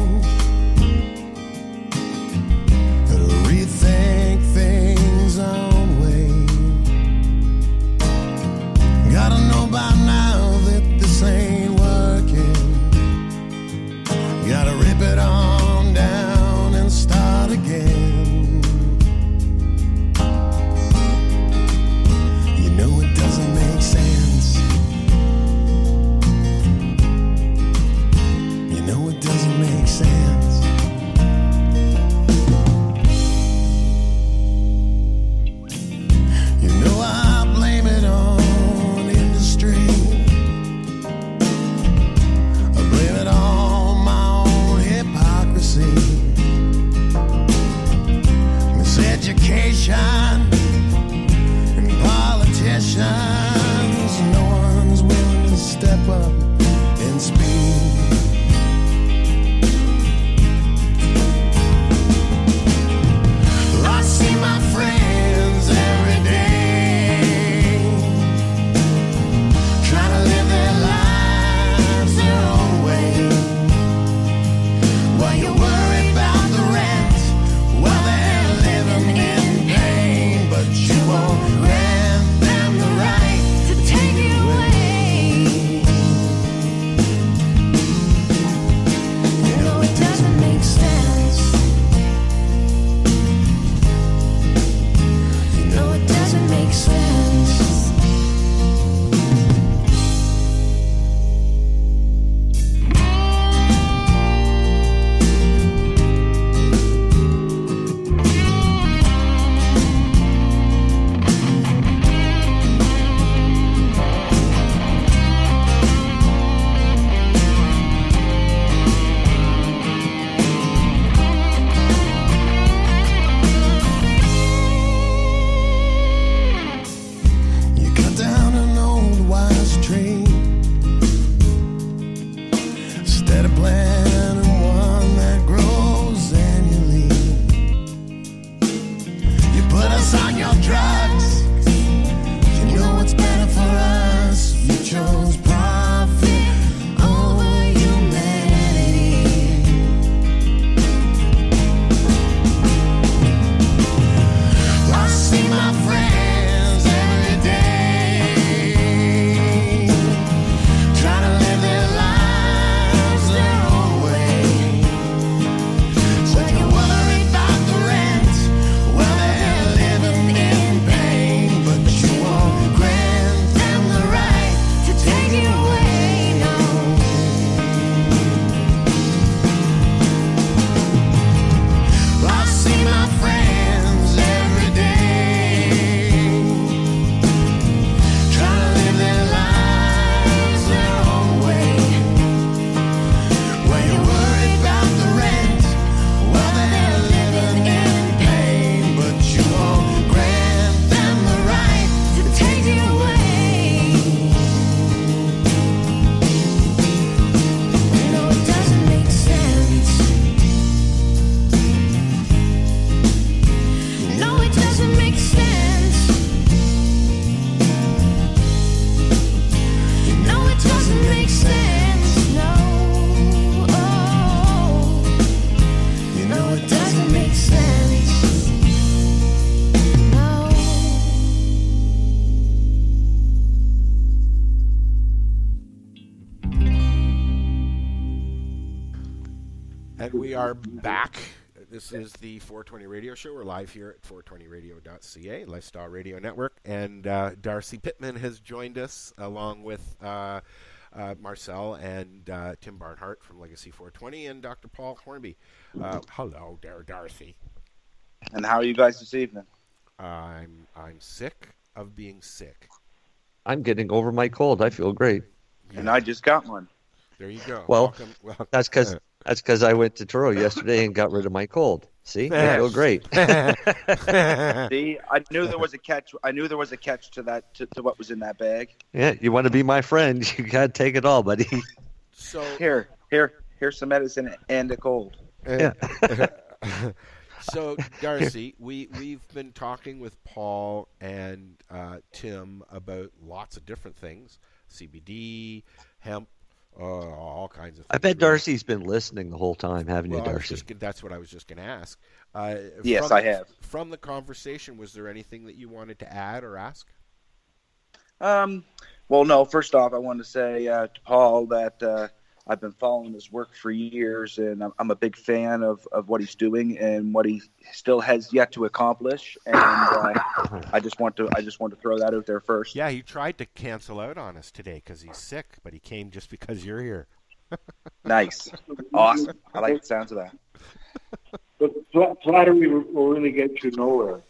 We are back. This is the 420 Radio Show. We're live here at 420radio.ca, Lifestyle Radio Network. And Darcy Pittman has joined us along with Marcel and Tim Barnhart from Legacy 420 and Dr. Paul Hornby. Hello there, Darcy. And how are you guys this evening? I'm sick of being sick. I'm getting over my cold. I feel great. Yeah. And I just got one. There you go. Well, welcome. That's because I went to Truro yesterday and got rid of my cold. See, I feel great. See, I knew there was a catch. I knew there was a catch to that to what was in that bag. Yeah, you want to be my friend? You gotta take it all, buddy. So here's some medicine and a cold. Yeah. So, Darcy, we've been talking with Paul and Tim about lots of different things: CBD, hemp, all kinds of things. I bet Darcy's been listening the whole time, haven't you, Darcy? That's what I was just going to ask. Yes, I have. From the conversation, was there anything that you wanted to add or ask? Well, no. First off, I wanted to say to Paul that I've been following his work for years, and I'm a big fan of what he's doing and what he still has yet to accomplish. And I just want to throw that out there first. Yeah, he tried to cancel out on us today because he's sick, but he came just because you're here. Nice, awesome. I like the sounds of that. But flattery will really get you nowhere.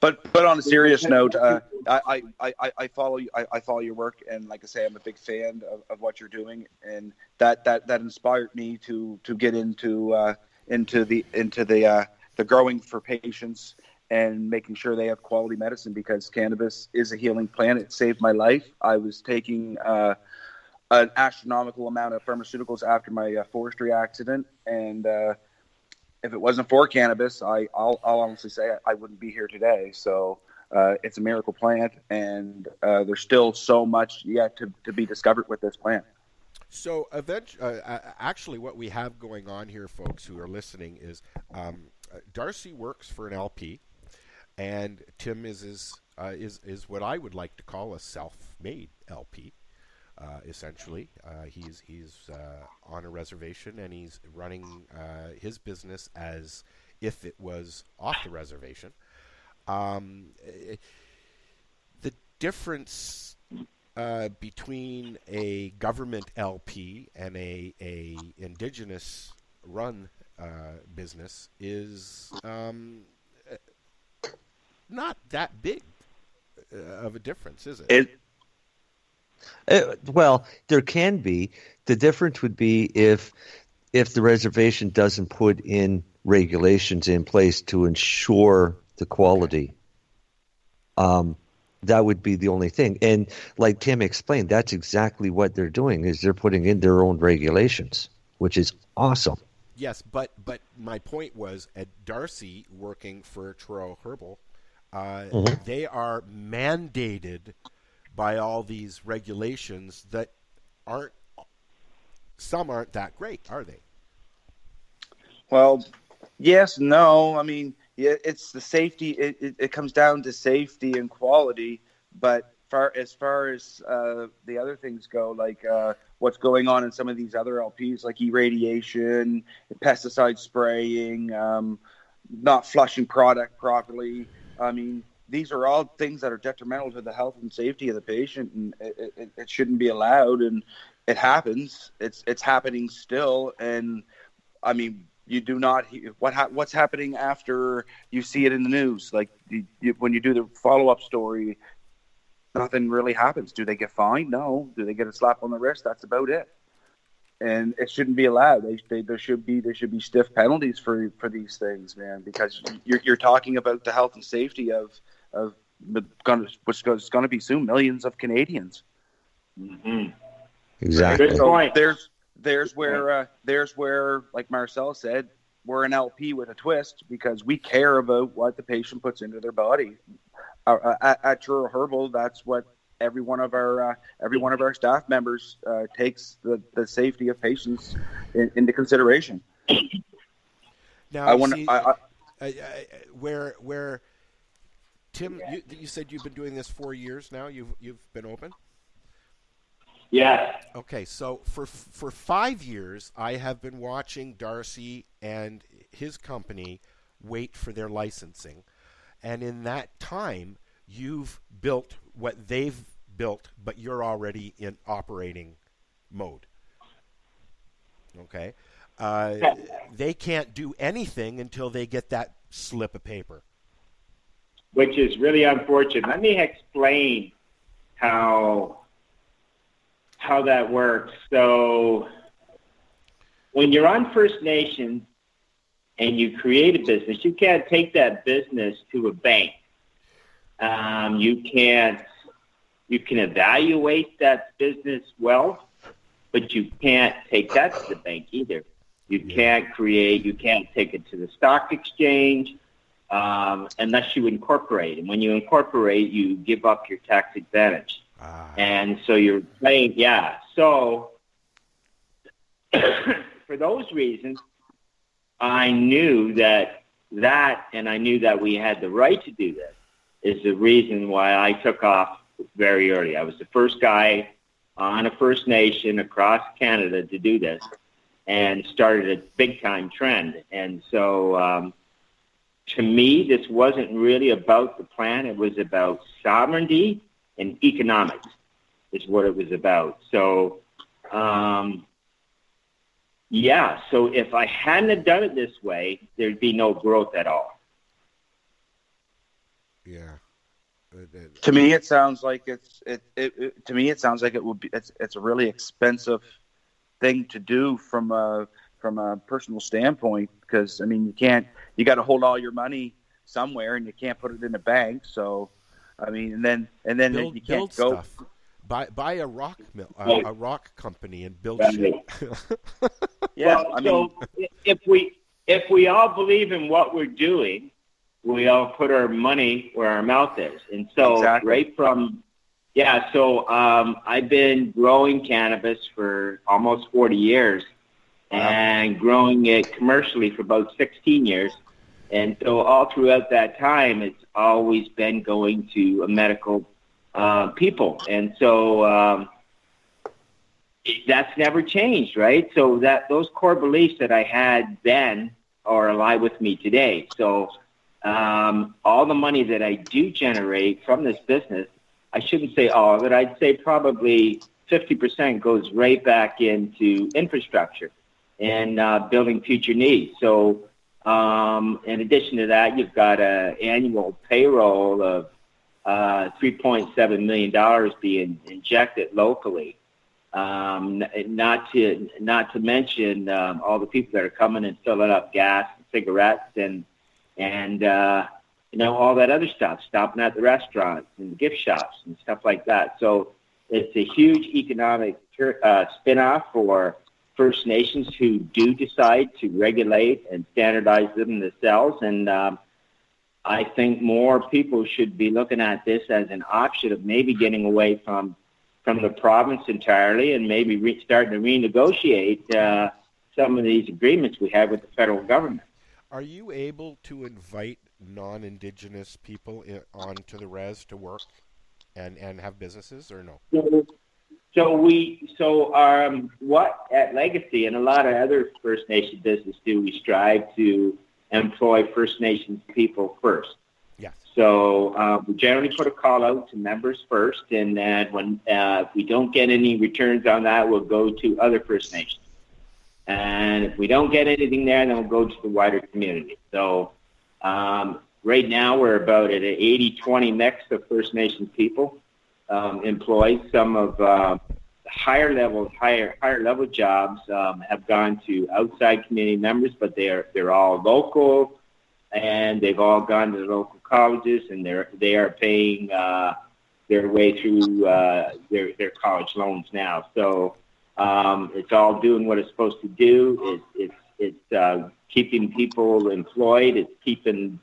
But on a serious note, I follow you. I follow your work, and like I say, I'm a big fan of what you're doing, and that inspired me to get into the growing for patients and making sure they have quality medicine, because cannabis is a healing plant. It saved my life. I was taking an astronomical amount of pharmaceuticals after my forestry accident, and if it wasn't for cannabis, I'll honestly say I wouldn't be here today. So it's a miracle plant, and there's still so much yet to be discovered with this plant. So actually what we have going on here, folks who are listening, is Darcy works for an LP, and Tim is what I would like to call a self-made LP. Essentially, he's on a reservation, and he's running his business as if it was off the reservation. The difference between a government LP and a indigenous run business is not that big of a difference, is it? Well, there can be. The difference would be if the reservation doesn't put in regulations in place to ensure the quality. That would be the only thing. And like Tim explained, that's exactly what they're doing, is they're putting in their own regulations, which is awesome. Yes, but my point was, at Darcy working for Truro Herbal, they are mandated by all these regulations that some aren't that great, are they? Well, yes, no. I mean, it's the safety. It comes down to safety and quality. But as far as the other things go, like what's going on in some of these other LPs, like irradiation, pesticide spraying, not flushing product properly. I mean, these are all things that are detrimental to the health and safety of the patient, and it shouldn't be allowed. And it happens. It's happening still. And I mean, you do not what's happening after you see it in the news. Like when you do the follow-up story, nothing really happens. Do they get fined? No. Do they get a slap on the wrist? That's about it. And it shouldn't be allowed. There should be stiff penalties for these things, man, because you're talking about the health and safety of what's going to be soon millions of Canadians. Mm-hmm. Exactly. Good point. There's where, like Marcel said, we're an LP with a twist, because we care about what the patient puts into their body. At Truro Herbal, that's what every one of our staff members takes the safety of patients into consideration. Now, where Tim, you said you've been doing this 4 years now. You've been open. Yes. Okay, so for 5 years, I have been watching Darcy and his company wait for their licensing. And in that time, you've built what they've built, but you're already in operating mode. Okay? They can't do anything until they get that slip of paper. Which is really unfortunate. Let me explain how that works. So when you're on First Nations and you create a business, you can't take that business to a bank. You can evaluate that business well, but you can't take that to the bank either. You can't take it to the stock exchange unless you incorporate. And when you incorporate, you give up your tax advantage. And so you're playing, So for those reasons, I knew that and I knew that we had the right to do this is the reason why I took off very early. I was the first guy on a First Nation across Canada to do this and started a big-time trend. And so to me, this wasn't really about the plan. It was about sovereignty and economics is what it was about. So, so if I hadn't have done it this way, there'd be no growth at all. Yeah. To me, it sounds like it would be. It's a really expensive thing to do from a personal standpoint, because I mean you got to hold all your money somewhere and you can't put it in a bank. So I mean, and then you can't go stuff. Buy a rock mill, a rock company, and build shit. So if we all believe in what we're doing, we all put our money where our mouth is. And so I've been growing cannabis for almost 40 years and growing it commercially for about 16 years. And so all throughout that time, it's always been going to a medical people. And so that's never changed, right? So those core beliefs that I had then are alive with me today. So all the money that I do generate from this business, I shouldn't say all of it, I'd say probably 50% goes right back into infrastructure and building future needs. So in addition to that, you've got an annual payroll of $3.7 million being injected locally. Not to mention all the people that are coming and filling up gas and cigarettes and all that other stuff, stopping at the restaurants and gift shops and stuff like that. So it's a huge economic spin-off for First Nations who do decide to regulate and standardize them themselves. And I think more people should be looking at this as an option of maybe getting away from the province entirely and maybe starting to renegotiate some of these agreements we have with the federal government. Are you able to invite non-Indigenous people onto the res to work and have businesses, or no? What at Legacy and a lot of other First Nation businesses do, we strive to employ First Nations people first. Yes. So we generally put a call out to members first, and then when if we don't get any returns on that, we'll go to other First Nations. And if we don't get anything there, then we'll go to the wider community. So right now we're about at an 80-20 mix of First Nation people employed. Some of higher level jobs have gone to outside community members, but they're all local, and they've all gone to the local colleges, and they are paying their way through their college loans now. So it's all doing what it's supposed to do. It's keeping people employed. It's keeping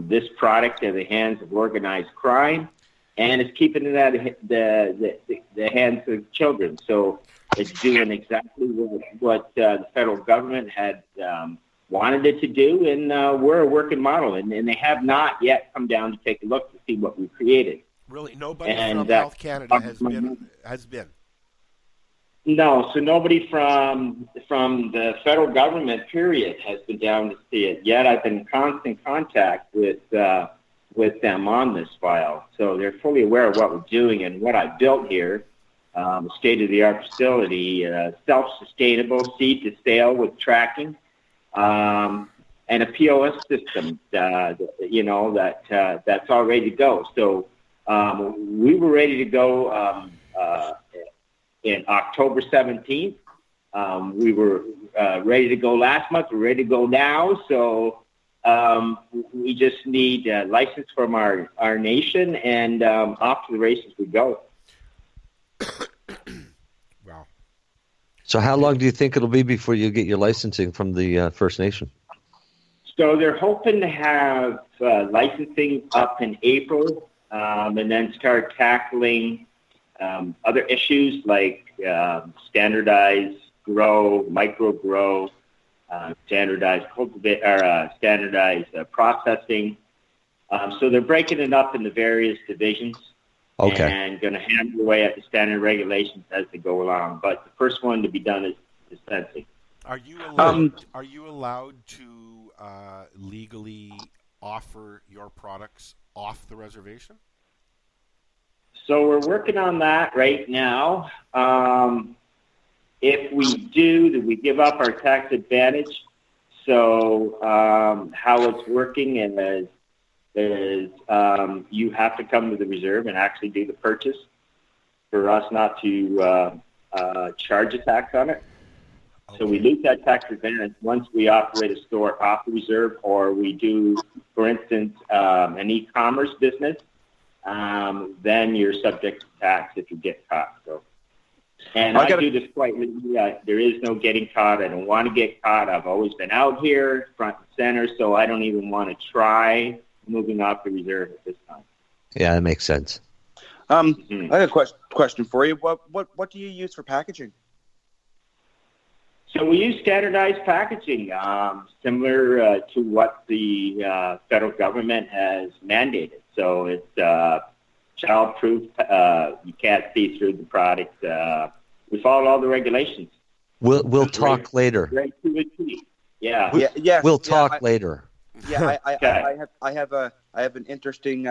this product in the hands of organized crime, and it's keeping it at the hands of children. So it's doing exactly what the federal government had wanted it to do, and we're a working model, and they have not yet come down to take a look to see what we created. Really, nobody from Health Canada has been. No, so nobody from the federal government, period, has been down to see it yet. I've been in constant contact with them on this file, so they're fully aware of what we're doing and what I built here. A state-of-the-art facility, self-sustainable, seed to sale with tracking, and a POS system. That's all ready to go. So we were ready to go in October 17th. We were ready to go last month. We're ready to go now. So we just need a license from our nation, and off to the races we go. Wow. So how long do you think it'll be before you get your licensing from the First Nation? So they're hoping to have licensing up in April, and then start tackling other issues like standardized grow, micro grow, standardized cultivate, or standardized processing. So they're breaking it up into various divisions. Okay. And going to hammer away at the standard regulations as they go along. But the first one to be done is dispensing. Are you allowed to legally offer your products off the reservation? So we're working on that right now. If we do, then we give up our tax advantage. So how it's working is you have to come to the reserve and actually do the purchase for us not to charge a tax on it. Okay. So we lose that tax advantage once we operate a store off the reserve, or we do, for instance, an e-commerce business. Then you're subject to tax if you get caught. So, and I do this quite legally. There is no getting caught. I don't want to get caught. I've always been out here, front and center, so I don't even want to try moving off the reserve at this time. Yeah, that makes sense. I have a question for you. What do you use for packaging? So we use standardized packaging, similar to what the federal government has mandated. So it's child-proof. You can't see through the product. We follow all the regulations. We'll talk later. Right to a T. Yeah. We'll talk later. Yeah, I have an interesting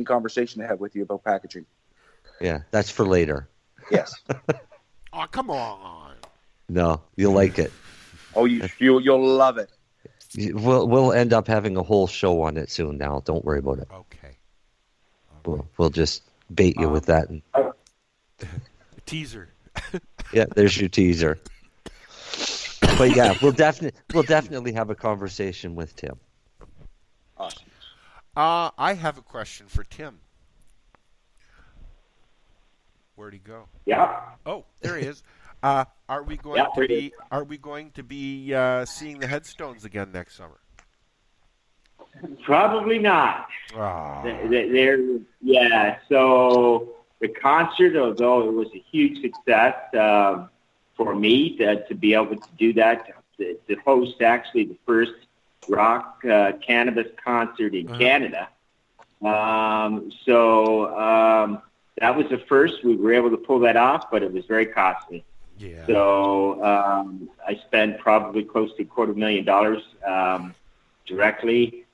conversation to have with you about packaging. Yeah, that's for later. Yes. Oh, come on. No, you'll like it. Oh, you'll love it. We'll end up having a whole show on it soon. Now, don't worry about it. Okay. We'll just bait you with that. Teaser. Yeah, there's your teaser. But yeah, we'll definitely have a conversation with Tim. Awesome. I have a question for Tim. Where'd he go? Yeah. Oh, there he is. Are we going to be seeing the headstones again next summer? Probably not. Oh. So the concert, although it was a huge success for me to be able to do that, to host actually the first rock cannabis concert in Canada. That was the first. We were able to pull that off, but it was very costly. Yeah. So I spent probably close to $250,000 directly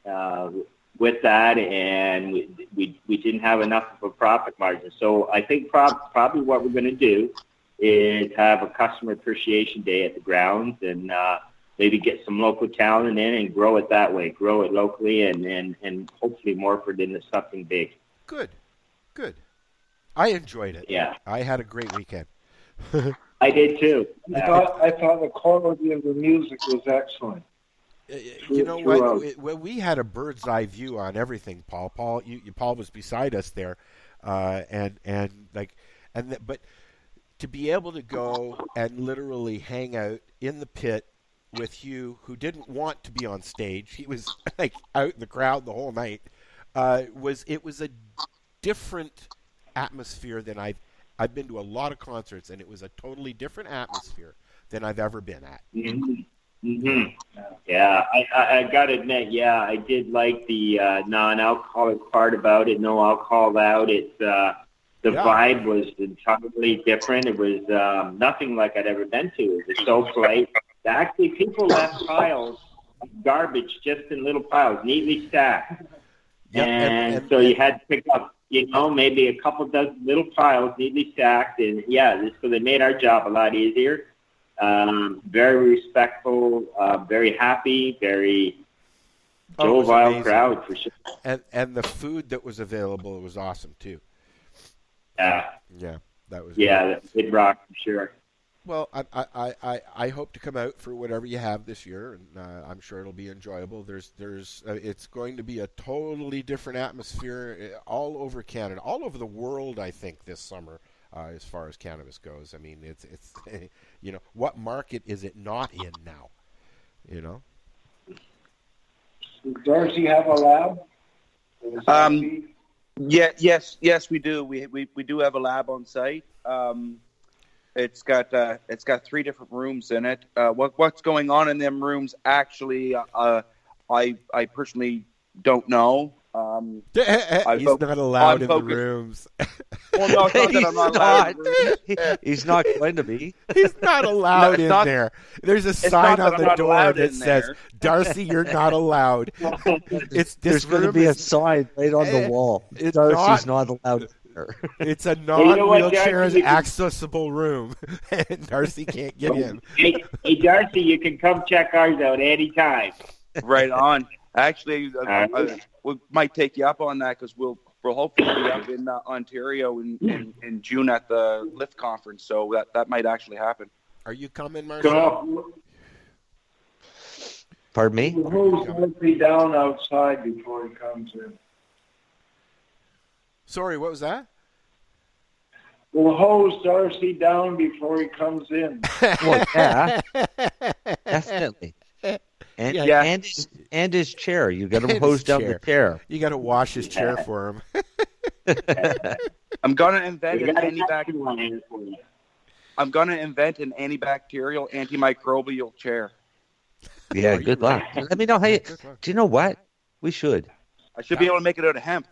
with that, and we didn't have enough of a profit margin. So I think probably what we're going to do is have a customer appreciation day at the grounds, and maybe get some local talent in and grow it that way, grow it locally, and hopefully morph it into something big. Good. I enjoyed it. Yeah. I had a great weekend. I did too. I thought the quality of the music was excellent. You know what? We had a bird's eye view on everything, Paul. Paul was beside us there, but to be able to go and literally hang out in the pit with Hugh, who didn't want to be on stage, he was like out in the crowd the whole night. It was a different atmosphere than I've been to a lot of concerts, and it was a totally different atmosphere than I've ever been at. Mm-hmm. Mm-hmm. Yeah, I got to admit, I did like the non-alcoholic part about it. No alcohol out. It's The vibe was entirely different. It was nothing like I'd ever been to. It was so polite. Actually, people left piles of garbage just in little piles, neatly stacked. Yep, and so you had to pick up, maybe a couple dozen little piles neatly stacked. And so they made our job a lot easier. Very respectful, very happy, very jovial crowd for sure. And the food that was available was awesome too. Yeah, that was. Yeah, it rocked for sure. Well, I hope to come out for whatever you have this year, and I'm sure it'll be enjoyable. It's going to be a totally different atmosphere all over Canada, all over the world. I think this summer, as far as cannabis goes. I mean, it's what market is it not in now? Does Darcy have a lab? Yes, we do. We do have a lab on site. It's got 3 different rooms in it. What's going on in them rooms? Actually, I personally don't know. He's not allowed in the rooms. Well, no, it's not that I'm not allowed. He's not going to be. He's not allowed in there. There's a sign on the door that says, "Darcy, you're not allowed." There's going to be a sign right on the wall. Darcy's not allowed. It's a non-wheelchair accessible room, and Darcy can't get in. Hey, Darcy, you can come check ours out anytime. Right on. Actually, we might take you up on that because we'll hopefully be up in Ontario in June at the Lift conference. So that might actually happen. Are you coming, Marcel? Pardon me? The hose won't be down outside before he comes in. Sorry, what was that? We'll hose Darcy down before he comes in. Well, yeah, definitely. And his chair. You got him hose down the chair. You got to wash his chair for him. I'm gonna invent an antibacterial, antimicrobial chair. Yeah, good luck. Let me know how you. Do you know what? We should. I should be able to make it out of hemp.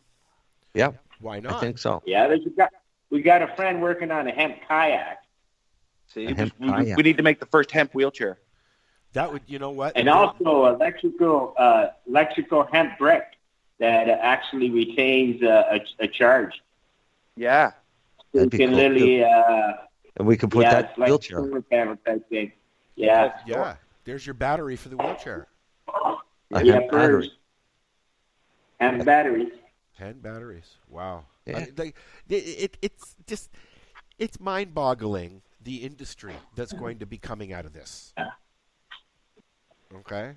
Yeah. Why not? I think so. Yeah, we got a friend working on a hemp kayak. See, we need to make the first hemp wheelchair. That would, you know what? And also electrical hemp brick that actually retains a charge. Yeah. You can literally. And we can put that like wheelchair. Solar panel type thing. Yeah. Yeah. There's your battery for the wheelchair. Battery. And batteries. 10 batteries. Wow. Yeah. It's mind-boggling, the industry that's going to be coming out of this. Okay?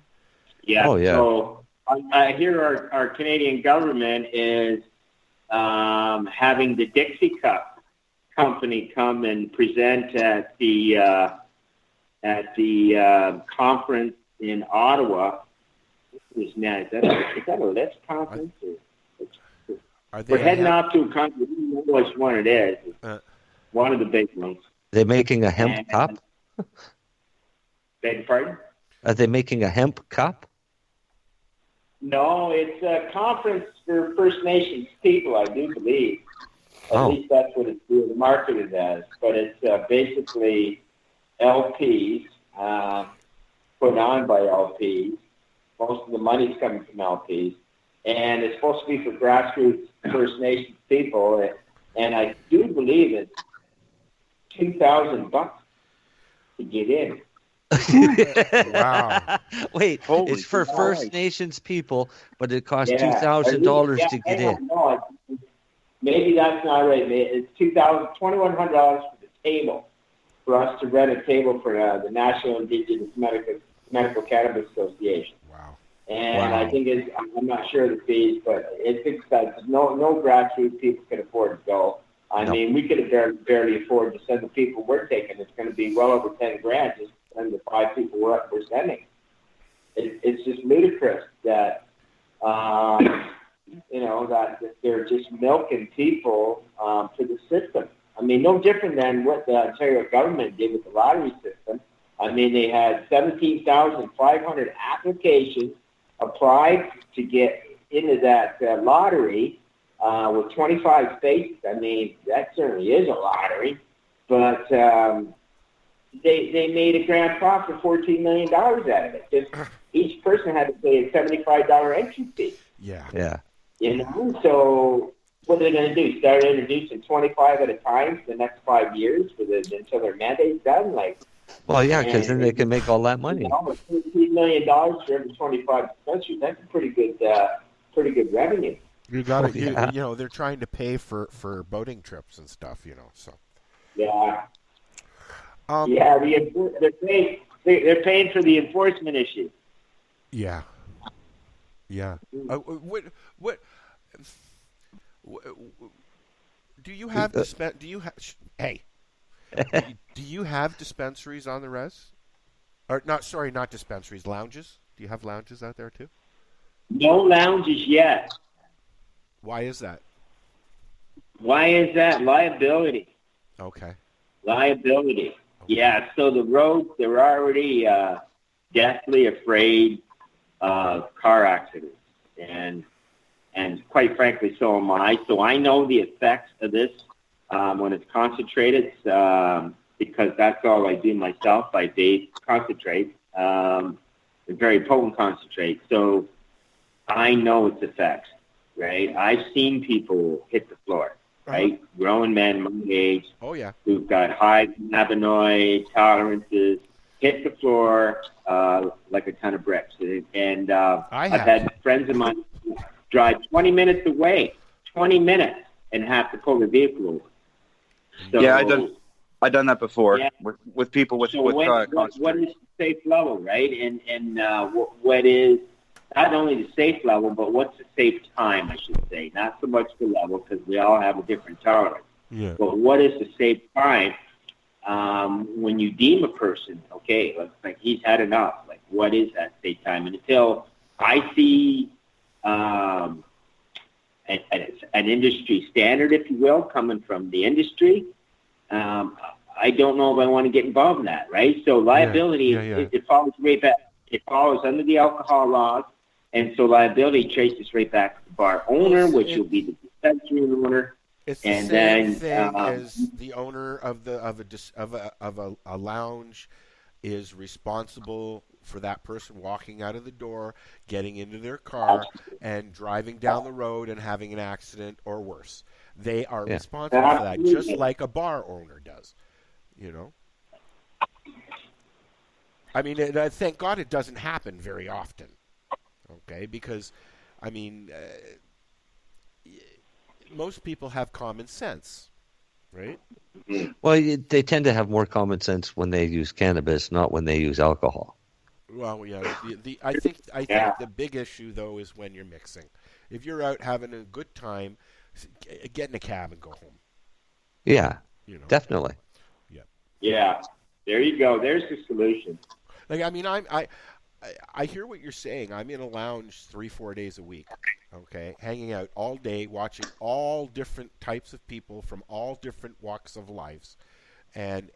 Yeah. Oh, yeah. So I hear our Canadian government is having the Dixie Cup company come and present at the conference in Ottawa. Is that a Lift conference? We're heading off to a conference. We don't know which one it is. One of the big ones. They're making a hemp cup? Beg your pardon? Are they making a hemp cup? No, it's a conference for First Nations people, I do believe. At least that's what it's marketed as. But it's basically LPs, put on by LPs. Most of the money's coming from LPs. And it's supposed to be for grassroots First Nations people. And I do believe it's $2,000 to get in. Wow. Wait, it's for First Nations people, but it costs $2,000 to get in. No, maybe that's not right. It's $2,100 for the table, for us to rent a table for the National Indigenous Medical Cannabis Association. Wow. And I think I'm not sure of the fees, but it's expensive. No grassroots people can afford to go. I mean, we could have barely afford to send the people we're taking. It's going to be well over $10,000 just to send the 5 people we're sending. It's just ludicrous that, that they're just milking people to the system. I mean, no different than what the Ontario government did with the lottery system. I mean, they had 17,500 applications applied to get into that lottery. with 25 states, I mean, that certainly is a lottery. But they made a grand profit of $14 million out of it. Just each person had to pay a $75 entry fee. Yeah. You know, so what are they going to do? Start introducing 25 at a time for the next 5 years until their mandate's done? Well, yeah, because then they can make all that money. You know, $15 million for every 25 dispensaries. That's a pretty good revenue. You got it. You know, they're trying to pay for boating trips and stuff. You know, so. Yeah. They're paying for the enforcement issue. Yeah. What do you have do you have dispensaries on the res? Or not dispensaries, lounges? Do you have lounges out there too? No lounges yet. Why is that? Liability. Okay. Liability. Yeah, so the roads, they're already deathly afraid of car accidents. And quite frankly, so am I. So I know the effects of this when it's concentrated because that's all I do myself. I vape concentrate, a very potent concentrate. So I know its effects, right? I've seen people hit the floor, right? Grown men my age who've got high cannabinoid tolerances hit the floor like a ton of bricks. And I've had friends of mine drive 20 minutes away, 20 minutes, and have to pull the vehicle over. So, yeah, I've done that before with people with what is the safe level, right? And what is not only the safe level, but what's the safe time, I should say. Not so much the level, because we all have a different tolerance. Yeah. But what is the safe time when you deem a person, okay, like he's had enough, like what is that safe time? And until I see an industry standard, if you will, coming from the industry, I don't know if I want to get involved in that, right? So liability, it follows right back. It follows under the alcohol laws, and so liability traces right back to the bar owner, which will be the dispensary owner. It's the same thing as the owner of a lounge is responsible for that person walking out of the door, getting into their car, and driving down the road and having an accident or worse. They are responsible for that, just like a bar owner does. You know? I mean, thank God it doesn't happen very often. Okay? Because, I mean, most people have common sense, right? Well, they tend to have more common sense when they use cannabis, not when they use alcohol. Well, yeah. I think the big issue though is when you're mixing. If you're out having a good time, get in a cab and go home. Yeah, you know? Definitely. Yeah, there you go. There's the solution. Like, I mean, I hear what you're saying. I'm in a lounge 3-4 days a week, okay, hanging out all day, watching all different types of people from all different walks of lives, and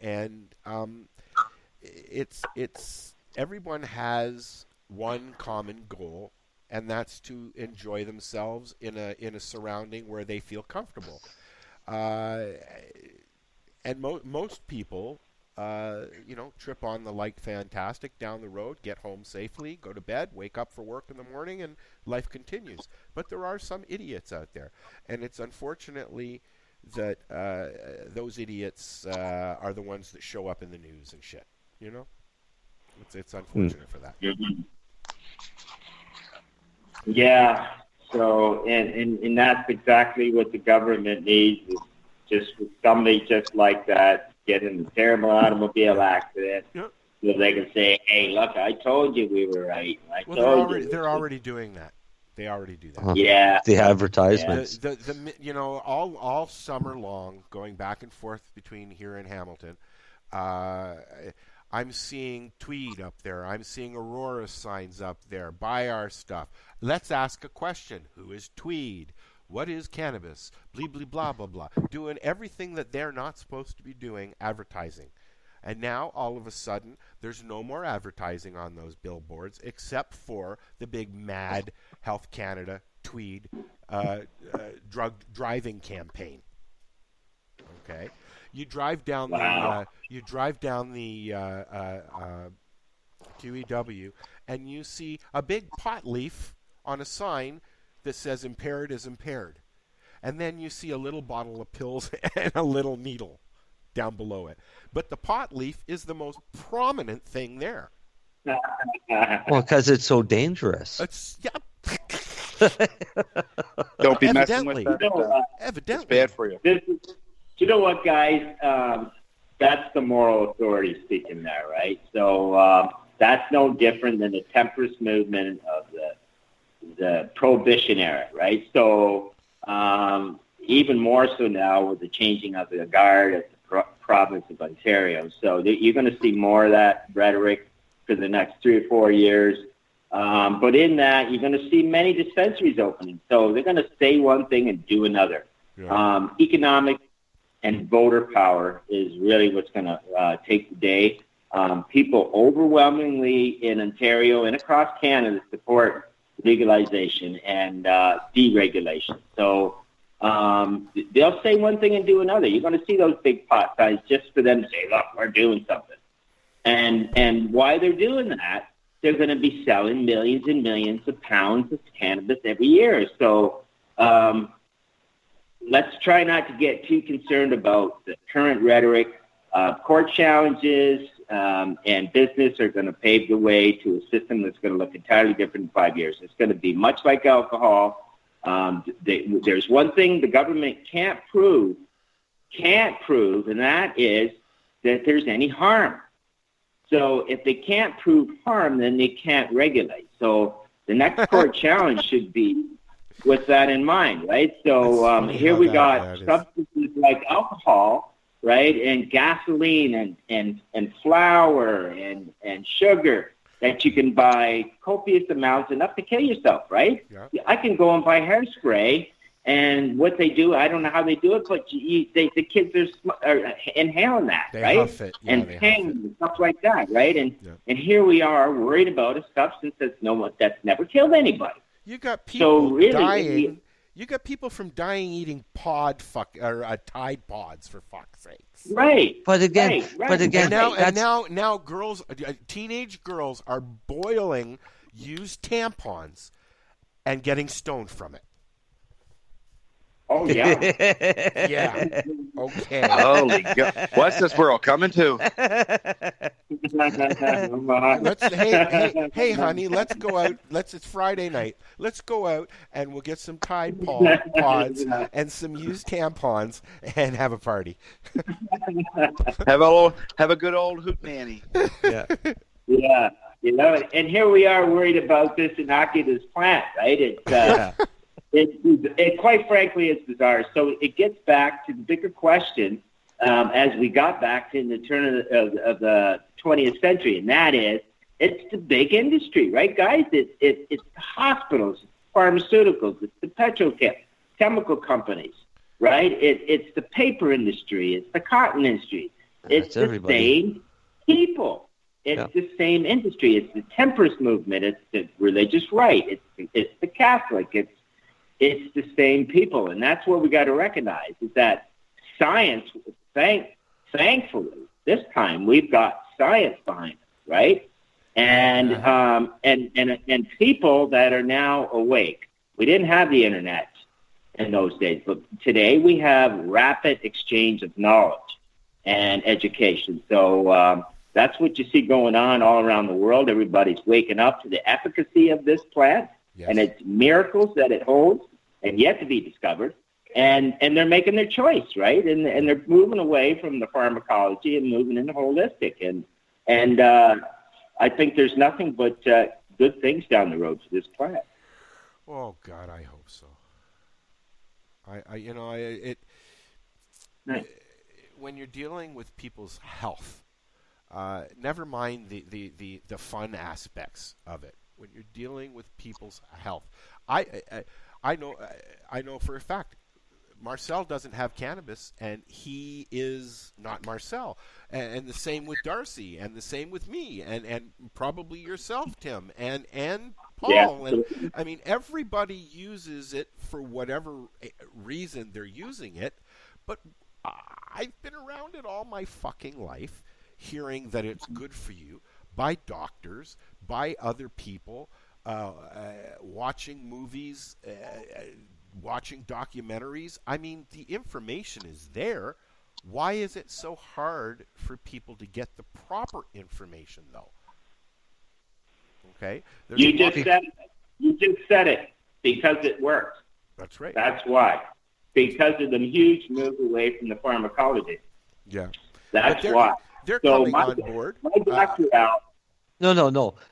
it's everyone has one common goal, and that's to enjoy themselves in a surrounding where they feel comfortable. And most people, trip on the like fantastic down the road, get home safely, go to bed, wake up for work in the morning, and life continues. But there are some idiots out there, and it's unfortunately that those idiots are the ones that show up in the news and shit. You know, it's unfortunate for that. Yeah. So, and that's exactly what the government needs, is just with somebody just like that get in a terrible automobile accident, so they can say, "Hey, look, I told you we were right." They're already doing that. They already do that. Yeah. The advertisements. All summer long, going back and forth between here and Hamilton, I'm seeing Tweed up there. I'm seeing Aurora signs up there. Buy our stuff. Let's ask a question. Who is Tweed? What is cannabis? Blee, blee, blah, blah, blah. Doing everything that they're not supposed to be doing, advertising. And now, all of a sudden, there's no more advertising on those billboards except for the big mad Health Canada tweed drug driving campaign. Okay, you drive down the QEW, and you see a big pot leaf on a sign that says "impaired is impaired," and then you see a little bottle of pills and a little needle down below it. But the pot leaf is the most prominent thing there. Well, because it's so dangerous. Don't be messing with that. Evidently. It's bad for you. You know what, guys? That's the moral authority speaking there, right? So that's no different than the temperance movement of the Prohibition era, right? So even more so now with the changing of the guard at the province of Ontario. So you're going to see more of that rhetoric for the next 3 or 4 years. But in that, you're going to see many dispensaries opening. So they're going to say one thing and do another. Yeah. Economic and voter power is really what's going to take the day. People overwhelmingly in Ontario and across Canada support legalization and deregulation. So they'll say one thing and do another. You're going to see those big pot signs just for them to say, look, we're doing something. And why they're doing that, they're going to be selling millions and millions of pounds of cannabis every year. So let's try not to get too concerned about the current rhetoric. Court challenges and business are going to pave the way to a system that's going to look entirely different in 5 years. It's going to be much like alcohol. There's one thing the government can't prove, and that is that there's any harm. So if they can't prove harm, then they can't regulate. So the next court challenge should be with that in mind, right? So here we got substances like alcohol, right, and gasoline and flour and sugar that you can buy copious amounts, enough to kill yourself, right? Yeah. I can go and buy hairspray, and what they do, I don't know how they do it, but the kids are inhaling that, they right? Huff it. Yeah, and hang and stuff like that, right? And here we are worried about a substance that's never killed anybody. You got people really, dying. You got people from dying eating Tide Pods, for fuck's sakes. Right. But again, now girls, teenage girls are boiling used tampons and getting stoned from it. Oh, yeah. Yeah. Okay. Holy God. What's this world coming to? Hey, honey, let's go out. It's Friday night. Let's go out and we'll get some Tide Pods and some used tampons and have a party. have a good old hoot nanny. Yeah. Yeah. You know, and here we are worried about this innocuous plant, right? It's It quite frankly is bizarre. So it gets back to the bigger question as we got back to the turn of the 20th century, and that is, it's the big industry, right, guys? It's the hospitals, it's pharmaceuticals, it's the petrochemical companies, right? It's the paper industry, it's the cotton industry. It's the same people. It's the same industry. It's the temperance movement. It's the religious right. It's the Catholic. It's the same people, and that's what we got to recognize, is that science, thankfully, this time we've got science behind us, right? And people that are now awake. We didn't have the internet in those days, but today we have rapid exchange of knowledge and education. So that's what you see going on all around the world. Everybody's waking up to the efficacy of this plant. Yes. And it's miracles that it holds and yet to be discovered. And they're making their choice, right? And they're moving away from the pharmacology and moving into holistic. And I think there's nothing but good things down the road for this plant. Oh God, I hope so. When you're dealing with people's health, never mind the fun aspects of it. When you're dealing with people's health, I know for a fact, Marcel doesn't have cannabis, and he is not Marcel, and the same with Darcy, and the same with me, and probably yourself, Tim, and Paul. And I mean, everybody uses it for whatever reason they're using it, but I've been around it all my fucking life, hearing that it's good for you by doctors, by other people, watching movies, watching documentaries. I mean, the information is there. Why is it so hard for people to get the proper information, though? Okay? You just said it. Because it works. That's right. That's why. Because of the huge move away from the pharmacology. Yeah. That's why. They're coming on board. My doctor out. No.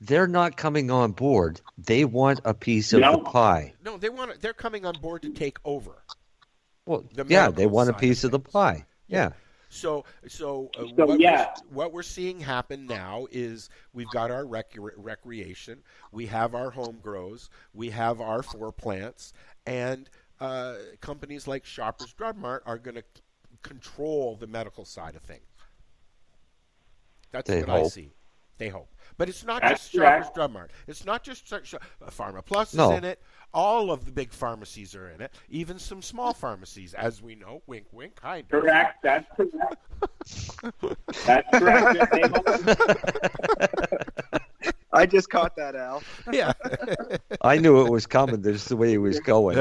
They're not coming on board. They want a piece of the pie. No, they're coming on board to take over. Well, they want a piece of the pie. Yeah. So what we're seeing happen now is we've got our recreation, we have our home grows, we have our 4 plants, and companies like Shoppers Drug Mart are going to control the medical side of things. That's what I see. They hope. But it's not just Shoppers Drug Mart. It's not just Pharma Plus is in it. All of the big pharmacies are in it. Even some small pharmacies, as we know. Wink, wink. Hi. Correct. That's correct. That's correct. I just caught that, Al. Yeah. I knew it was coming. That's the way it was going.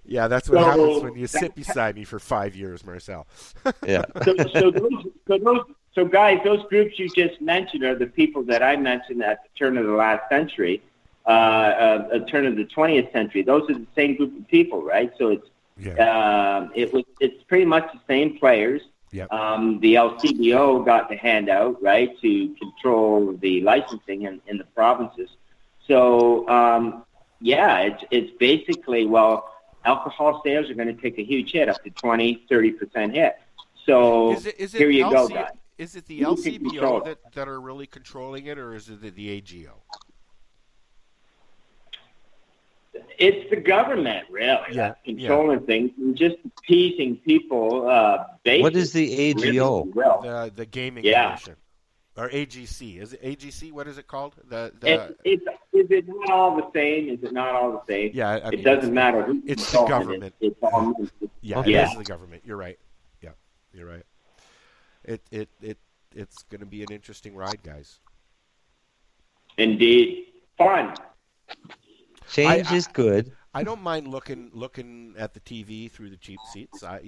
Yeah, that's what happens when you sit beside me for 5 years, Marcel. Yeah. So guys, those groups you just mentioned are the people that I mentioned at the turn of the last century, turn of the 20th century. Those are the same group of people, right? So it's pretty much the same players. Yep. The LCBO got the handout, right, to control the licensing in the provinces. So it's basically, alcohol sales are going to take a huge hit, up to 20-30% hit. So here you go, guys. Is it the LCBO that are really controlling it, or is it the AGO? It's the government, really, that's controlling things and just appeasing people. What is the AGO? The Gaming Commission. Or AGC. Is it AGC? What is it called? Is it not all the same? Is it not all the same? Yeah. It doesn't matter who. It's the government. It's all. It is the government. You're right. Yeah, you're right. It's going to be an interesting ride, guys. Indeed, fun. Change is good. I don't mind looking at the TV through the cheap seats. I've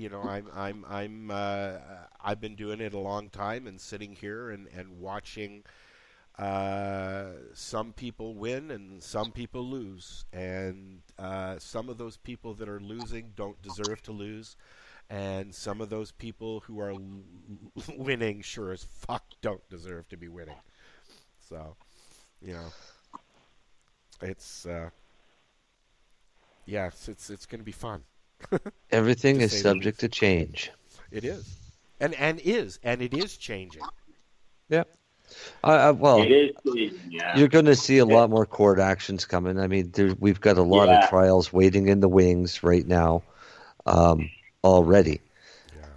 been doing it a long time and sitting here and watching some people win and some people lose, and some of those people that are losing don't deserve to lose. And some of those people who are winning sure as fuck don't deserve to be winning. So, it's it's going to be fun. Everything is subject to change. It is, and it is changing. Yeah. You're going to see a lot more court actions coming. I mean, we've got a lot of trials waiting in the wings right now. Already. Yeah.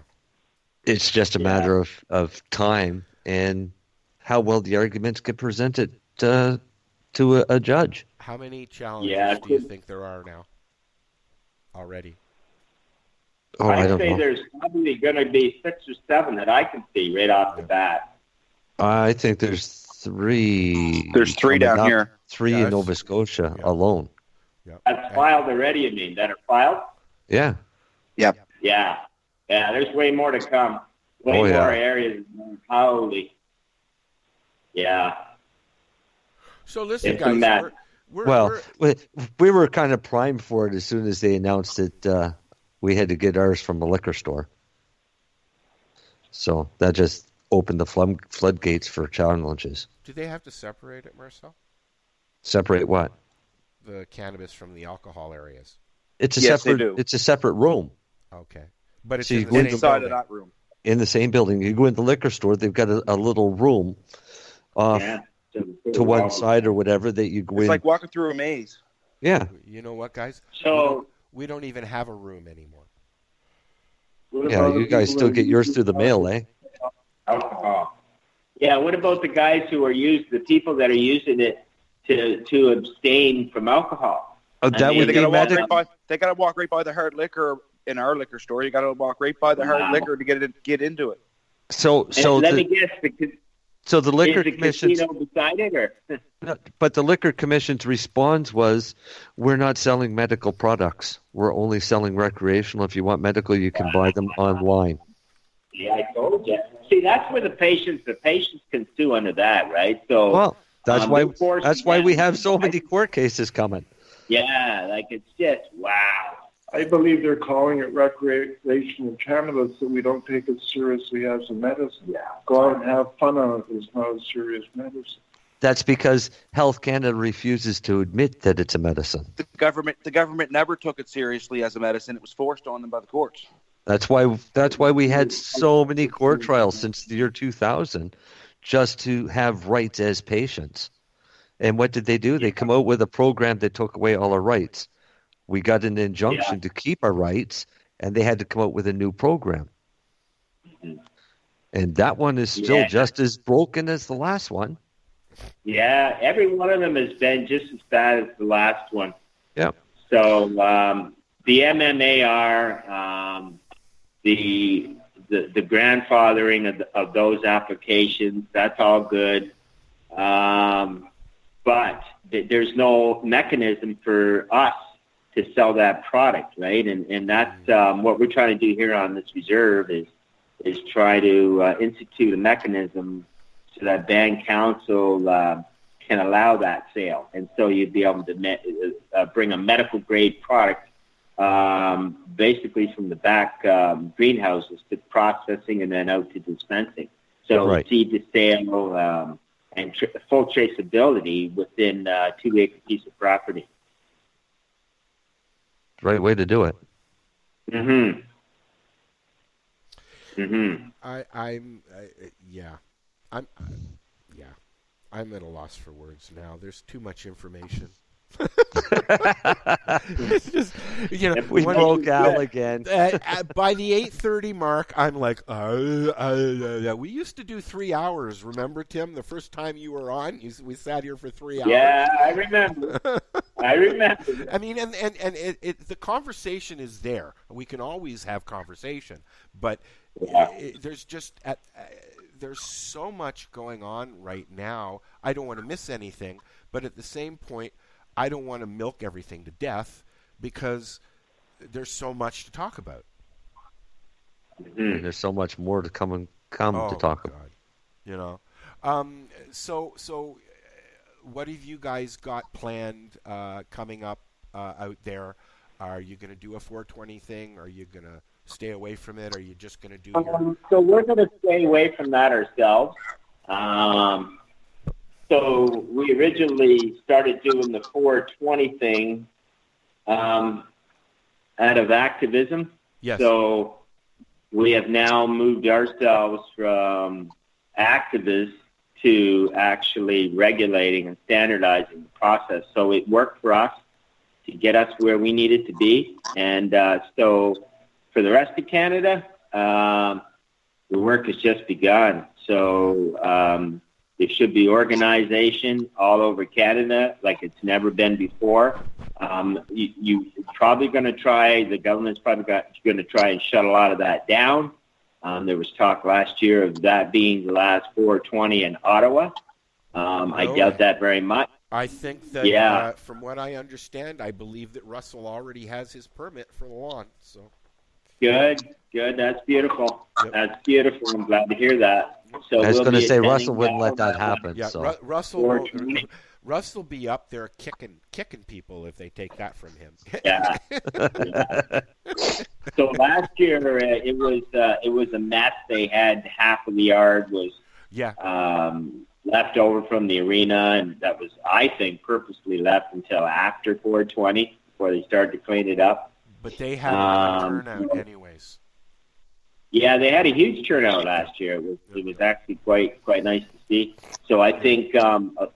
It's just a matter of time and how well the arguments get presented to a judge. How many challenges do you think there are now already? Oh, I don't know. There's probably going to be 6 or 7 that I can see right off the bat. I think there's 3. There's 3 down here. 3 in Nova Scotia alone. Yep. That's filed already, you mean? That are filed? Yeah. Yep. Yeah, there's way more to come. Way more areas. Holy. Yeah. So listen, guys. We were kind of primed for it as soon as they announced that we had to get ours from a liquor store. So that just opened the floodgates for challenges. Do they have to separate it, Marcel? Separate what? The cannabis from the alcohol areas. It's a separate room. Okay. But it's inside of that room. In the same building. You go in the liquor store, they've got a little room off to one side or whatever that you go in. It's like walking through a maze. Yeah. You know what, guys? So we don't even have a room anymore. Yeah, you guys still get yours through the mail, eh? Alcohol. Yeah, what about the guys who are the people that are using it to abstain from alcohol. Oh, that would they be gotta walk right by the hard liquor in our liquor store. You got to walk right by the hard liquor to get into it. So let me guess, because so the liquor is the commission. casino beside it, or? No, but the liquor commission's response was, "We're not selling medical products. We're only selling recreational. If you want medical, you can buy them online." Yeah, I told you. See, that's where the patients can sue under that, right? So well, that's why we have so many court cases coming. Yeah, like it's just wow. I believe they're calling it recreational cannabis, so we don't take it seriously as a medicine. Yeah. Go out and have fun on it. It's not a serious medicine. That's because Health Canada refuses to admit that it's a medicine. The government never took it seriously as a medicine. It was forced on them by the courts. That's why we had so many court trials since the year 2000, just to have rights as patients. And what did they do? They come out with a program that took away all our rights. We got an injunction to keep our rights, and they had to come out with a new program. Mm-hmm. And that one is still just as broken as the last one. Yeah, every one of them has been just as bad as the last one. Yeah. So the MMAR, the grandfathering of those applications, that's all good. But there's no mechanism for us to sell that product, right? And that's what we're trying to do here on this reserve is try to institute a mechanism so that band council can allow that sale. And so you'd be able to bring a medical grade product basically from the back greenhouses to processing and then out to dispensing. So seed to sale and full traceability within a 2-acre piece of property. Right way to do it. Mm-hmm. Mm-hmm. I'm at a loss for words now. There's too much information. It's just, we broke Al again. By the 8:30 mark, I'm like, we used to do 3 hours. Remember, Tim, the first time you were on, we sat here for 3 hours. Yeah, I remember. I mean, and the conversation is there. We can always have conversation, but there's just there's so much going on right now. I don't want to miss anything, but at the same point, I don't want to milk everything to death because there's so much to talk about. And there's so much more to come to talk about. So what have you guys got planned coming up out there? Are you going to do a 420 thing? Are you going to stay away from it? Are you just going to do So we're going to stay away from that ourselves. So we originally started doing the 420 thing out of activism. Yes. So we have now moved ourselves from activists to actually regulating and standardizing the process. So it worked for us to get us where we needed to be. And so for the rest of Canada, the work has just begun. So there should be organization all over Canada like it's never been before. You probably going to try, the government's probably going to try and shut a lot of that down. There was talk last year of that being the last 420 in Ottawa. I doubt that very much. I think that from what I understand, I believe that Russell already has his permit for the lawn. So Good. That's beautiful. Yep. That's beautiful. I'm glad to hear that. So I was going to say Russell wouldn't let that happen. Yeah, so. Russell be up there kicking people if they take that from him. Yeah. So last year it was a mess. They had half of the yard was left over from the arena, and that was, I think, purposely left until after 420 before they started to clean it up. But they had a turnout anyways. Yeah, they had a huge turnout last year. It was actually quite nice to see. So I think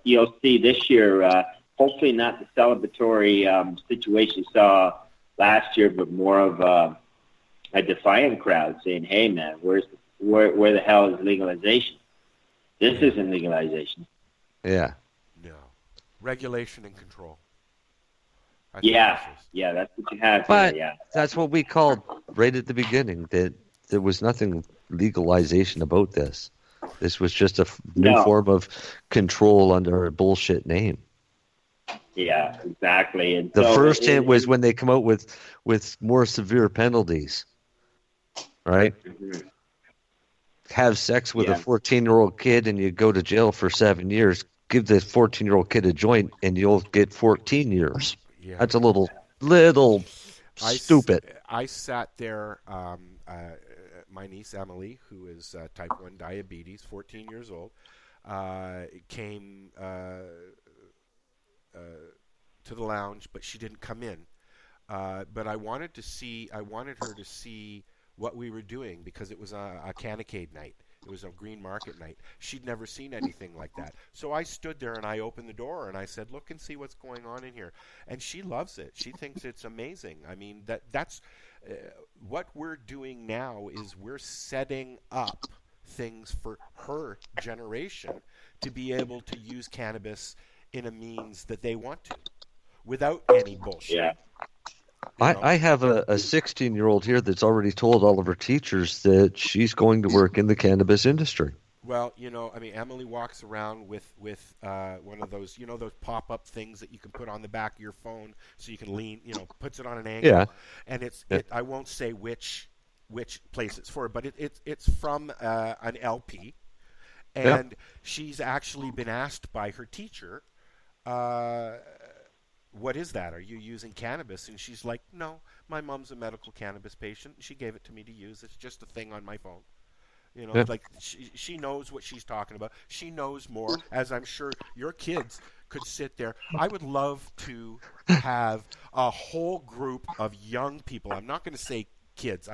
you'll see this year, hopefully not the celebratory situation you saw last year, but more of a defiant crowd saying, "Hey, man, where the hell is legalization? This isn't legalization." Yeah. No. Regulation and control. Yeah, that's what you have. But yeah, that's what we called right at the beginning, that there was nothing legalization about this. This was just a new form of control under a bullshit name. Yeah, exactly. And the so first hint was when they come out with more severe penalties, right? Mm-hmm. Have sex with a 14-year-old kid and you go to jail for 7 years. Give the 14-year-old kid a joint and you'll get 14 years. Yeah. That's a little stupid. I sat there. My niece Emily, who is type 1 diabetes, 14 years old, came to the lounge, but she didn't come in. But I wanted her to see what we were doing because it was a Canacade night. It was a green market night. She'd never seen anything like that. So I stood there and I opened the door and I said, "Look and see what's going on in here." And she loves it. She thinks it's amazing. I mean, that's what we're doing now is we're setting up things for her generation to be able to use cannabis in a means that they want to without any bullshit. Yeah. I have a 16-year-old here that's already told all of her teachers that she's going to work in the cannabis industry. Well, I mean, Emily walks around with one of those, those pop-up things that you can put on the back of your phone so you can lean, puts it on an angle. Yeah. And I won't say which place it's for, but it's from an LP. And she's actually been asked by her teacher, what is that? Are you using cannabis? And she's like, "No, my mom's a medical cannabis patient. She gave it to me to use. It's just a thing on my phone." Like she knows what she's talking about. She knows more, as I'm sure your kids could sit there. I would love to have a whole group of young people. I'm not going to say kids.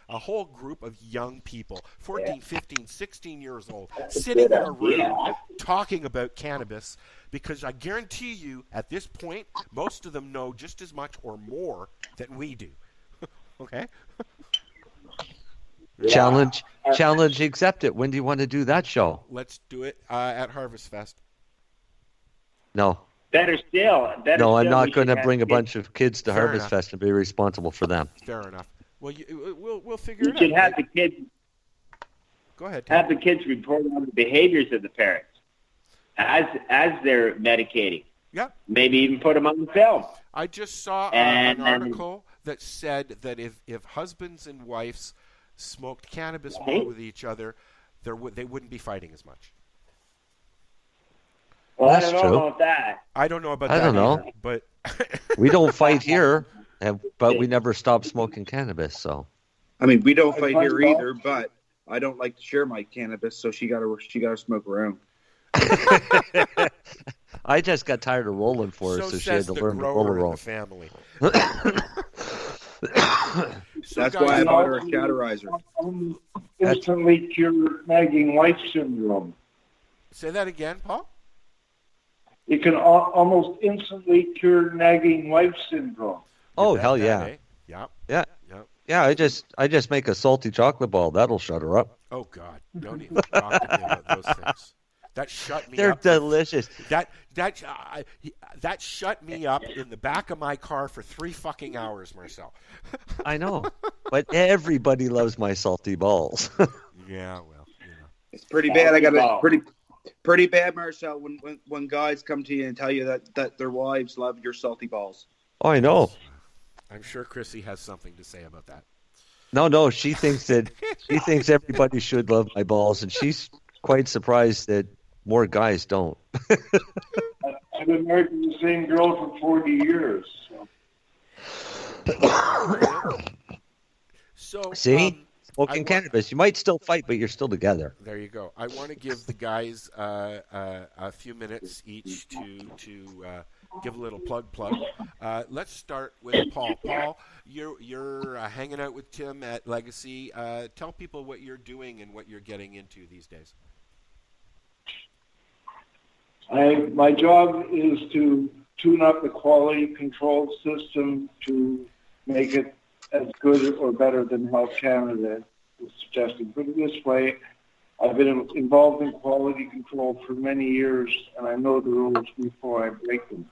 A whole group of young people, 14, 15, 16 years old, sitting in a room talking about cannabis, because I guarantee you at this point, most of them know just as much or more than we do. Okay? Challenge accepted. When do you want to do that show? Let's do it at Harvest Fest. No. Better still. No, I'm not going to bring a bunch of kids to Harvest Fest and be responsible for them. Fair enough. Well, we'll figure it out. You should have the kids. Go ahead, Tim. Have the kids report on the behaviors of the parents as they're medicating. Yeah. Maybe even put them on film. I just saw an article that said that if husbands and wives smoked cannabis more with each other, they wouldn't be fighting as much. Well, I don't know about that. I don't know about that. I don't know. Either, but we don't fight here, but we never stop smoking cannabis. So, I mean, we don't fight here either. But I don't like to share my cannabis, so she got to smoke her own. I just got tired of rolling for her, so she had to learn to roll her own. Family. That's why I bought her a categorizer. Instantly cure nagging wife syndrome. Say that again, Paul? It can almost instantly cure nagging wife syndrome. Oh, hell yeah. Eh? Yeah. Yeah. Yeah, I just make a salty chocolate ball. That'll shut her up. Oh, God. Don't even talk to me about those things. That shut me They're up. They're delicious. That shut me up in the back of my car for 3 fucking hours, Marcel. I know. But everybody loves my salty balls. Yeah, well, It's pretty bad. I got a pretty bad, Marcel, when guys come to you and tell you that their wives love your salty balls. Oh, I know. I'm sure Chrissy has something to say about that. No, she thinks everybody should love my balls, and she's quite surprised that more guys don't. I've been married to the same girl for 40 years. So see, smoking cannabis, you might still fight, but you're still together. There you go. I want to give the guys a few minutes each to give a little plug. Let's start with Paul. Paul, you're hanging out with Tim at Legacy. Tell people what you're doing and what you're getting into these days. My job is to tune up the quality control system to make it as good or better than Health Canada is suggesting. Put it this way, I've been involved in quality control for many years, and I know the rules before I break them.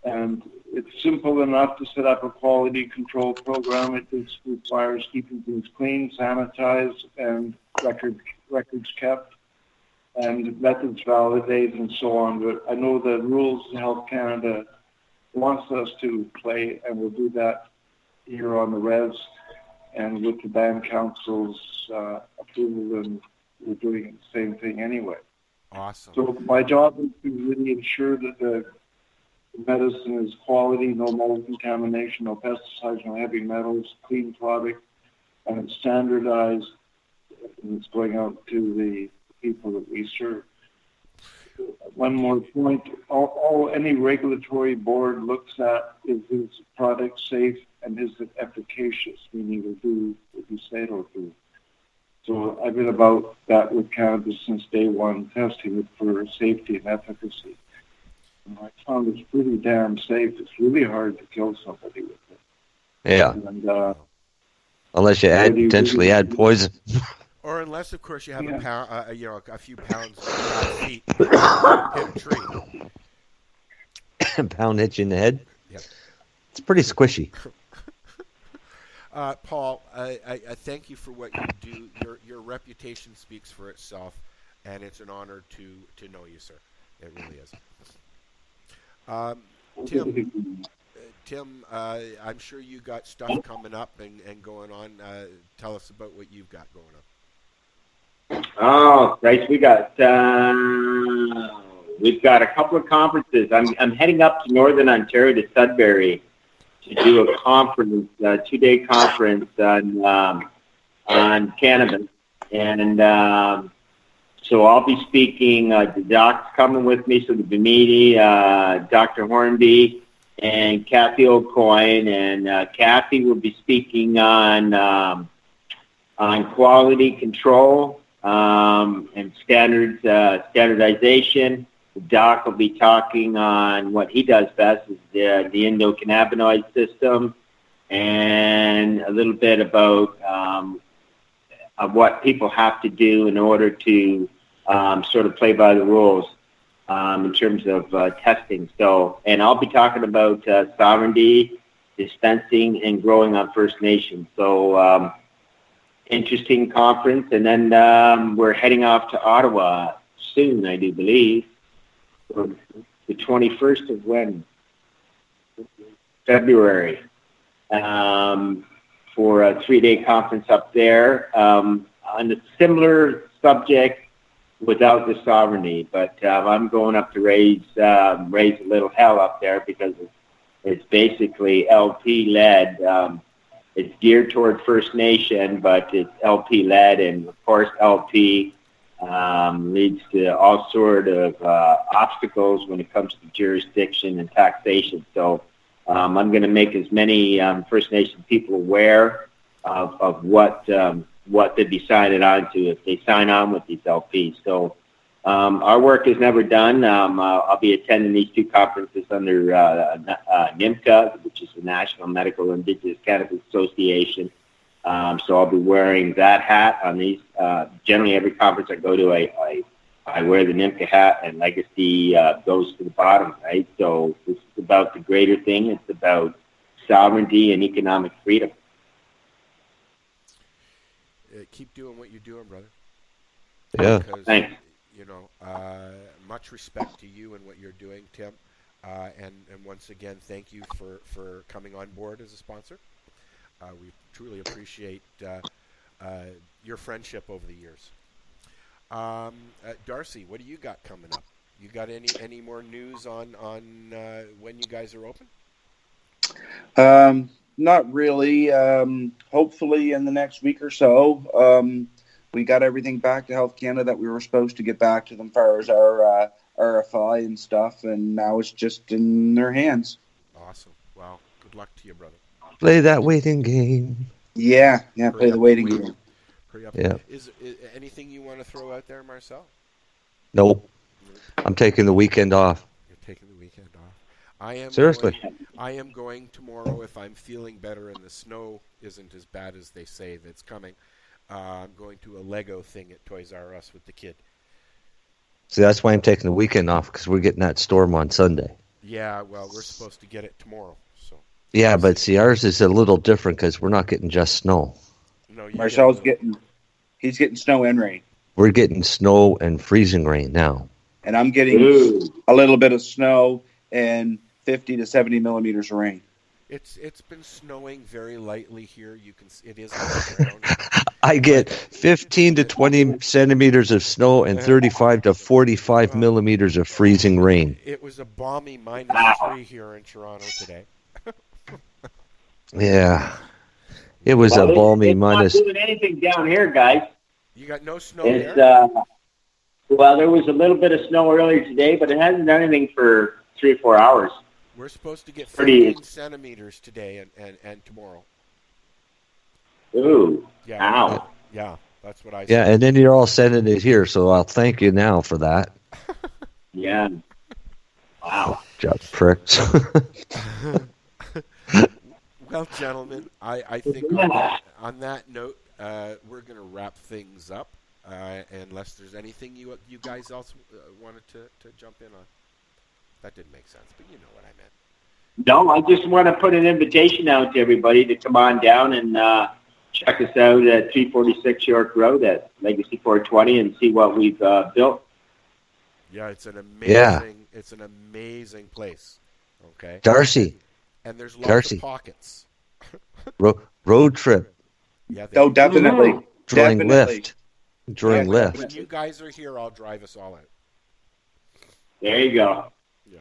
And it's simple enough to set up a quality control program. It just requires keeping things clean, sanitized, and records kept, and methods validated, and so on. But I know the rules Health Canada wants us to play, and we'll do that here on the res and with the Band Council's approval, and we're doing the same thing anyway. Awesome. So my job is to really ensure that the medicine is quality, no mold contamination, no pesticides, no heavy metals, clean product, and it's standardized, and it's going out to the people that we serve. One more point, any regulatory board looks at is this product safe and is it efficacious, meaning it'll do what you say it'll do. So I've been about that with cannabis since day one, testing it for safety and efficacy. And I found it's pretty damn safe. It's really hard to kill somebody with it. Yeah. And, unless you potentially add poison. Or unless, of course, you have a few pounds of feet hit a tree. A pound hit you in the head? Yep. It's pretty squishy. Paul, I thank you for what you do. Your reputation speaks for itself, and it's an honor to know you, sir. It really is. Tim, I'm sure you got stuff coming up and going on. Tell us about what you've got going on. Oh, Bryce, we've got a couple of conferences. I'm heading up to Northern Ontario to Sudbury to do a conference, a 2-day conference on cannabis, and so I'll be speaking. The doc's coming with me, so there'll be me, Dr. Hornby, and Kathy O'Coin, and Kathy will be speaking on quality control and standardization. The doc will be talking on what he does best, is the endocannabinoid system, and a little bit about what people have to do in order to sort of play by the rules in terms of testing. So, and I'll be talking about sovereignty, dispensing, and growing on First Nations. So, interesting conference. And then we're heading off to Ottawa soon, I do believe. The 21st of when? February. For a 3-day conference up there on a similar subject without the sovereignty. But I'm going up to raise a little hell up there because it's basically LP-led. It's geared toward First Nation, but it's LP-led, and of course LP leads to all sort of obstacles when it comes to jurisdiction and taxation. So I'm going to make as many First Nation people aware of what they'd be signing on to if they sign on with these LPs. So our work is never done. I'll be attending these 2 conferences under NIMCA, which is the National Medical Indigenous Cannabis Association. So I'll be wearing that hat on these. Generally, every conference I go to, I wear the NIMCA hat, and legacy goes to the bottom, right? So it's about the greater thing. It's about sovereignty and economic freedom. Keep doing what you're doing, brother. Yeah. Because, thanks. Much respect to you and what you're doing, Tim. And once again, thank you for coming on board as a sponsor. We truly appreciate your friendship over the years. Darcy, what do you got coming up? You got any more news on when you guys are open? Not really. Hopefully in the next week or so. We got everything back to Health Canada that we were supposed to get back to them as far as our RFI and stuff, and now it's just in their hands. Awesome. Well, good luck to you, brother. Play that waiting game. Yeah, play the waiting game. Hurry up. Yeah. Is anything you want to throw out there, Marcel? Nope. I'm taking the weekend off. You're taking the weekend off. I am Seriously. I am going tomorrow if I'm feeling better and the snow isn't as bad as they say that's coming. I'm going to a Lego thing at Toys R Us with the kid. See, that's why I'm taking the weekend off, because we're getting that storm on Sunday. Yeah, well, we're supposed to get it tomorrow. So. Yeah, but see, ours is a little different because we're not getting just snow. No, Marcel's he's getting snow and rain. We're getting snow and freezing rain now. And I'm getting a little bit of snow and 50 to 70 millimeters of rain. It's been snowing very lightly here. It is on the ground. I get 15 to 20 centimeters of snow and 35 to 45 millimeters of freezing rain. It was a balmy -3 here in Toronto today. Yeah. It was a balmy minus. It's not doing anything down here, guys. You got no snow there? Well, there was a little bit of snow earlier today, but it hasn't done anything for 3 or 4 hours. We're supposed to get 15 centimeters today and tomorrow. Ooh. Yeah. Ow. Yeah, that's what I said. Yeah, and then you're all sending it here, so I'll thank you now for that. Yeah. Wow. Job pricks. Well, gentlemen, I think on that note, we're going to wrap things up, unless there's anything you guys else wanted to jump in on. That didn't make sense, but you know what I meant. No, I just want to put an invitation out to everybody to come on down and check us out at 346 York Road at Legacy 420 and see what we've built. Yeah, it's an amazing place. Okay, Darcy. And there's lots of pockets. Road trip. Yeah, definitely. During Definitely. lift. During lift. When you guys are here, I'll drive us all out. There you go. Yeah.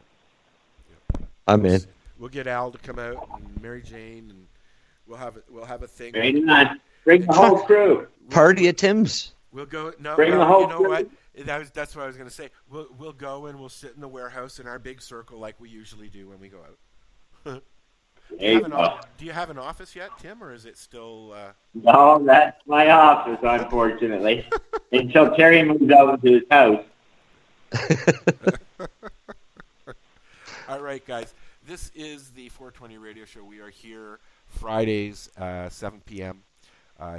I'm in. We'll get Al to come out and Mary Jane, and we'll have a thing. Bring the whole crew. Party at Tim's. We'll go. No, Bring the whole you know crew. what? That's what I was going to say. We'll go and we'll sit in the warehouse in our big circle like we usually do when we go out. Do you have an office yet, Tim, or is it still... No, that's my office, unfortunately. Until Terry moves out into his house. All right, guys. This is the 420 Radio Show. We are here Fridays, 7 p.m.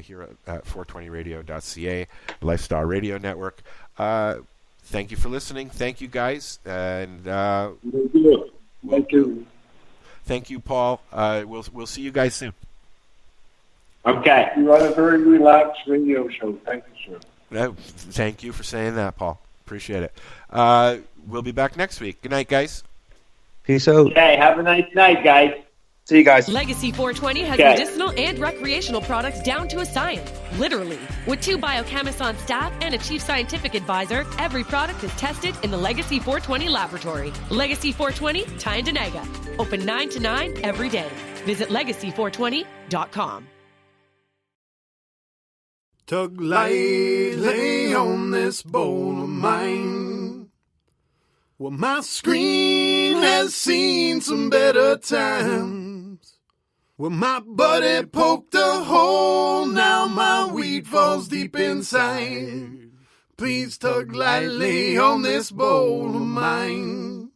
Here at 420radio.ca, Lifestyle Radio Network. Thank you for listening. Thank you, guys. And Thank you. Thank you, Paul. We'll see you guys soon. Okay. You run a very relaxed radio show. Thank you, sir. Thank you for saying that, Paul. Appreciate it. We'll be back next week. Good night, guys. Peace out. Okay, have a nice night, guys. See you guys. Legacy 420 has Okay. medicinal and recreational products down to a science. Literally. With 2 biochemists on staff and a chief scientific advisor, every product is tested in the Legacy 420 laboratory. Legacy 420, Tyndanaga. Open 9 to 9 every day. Visit legacy420.com. Tug lightly on this bowl of mine. Well, my screen has seen some better times. Well, my buddy poked a hole, now my weed falls deep inside. Please tug lightly on this bowl of mine.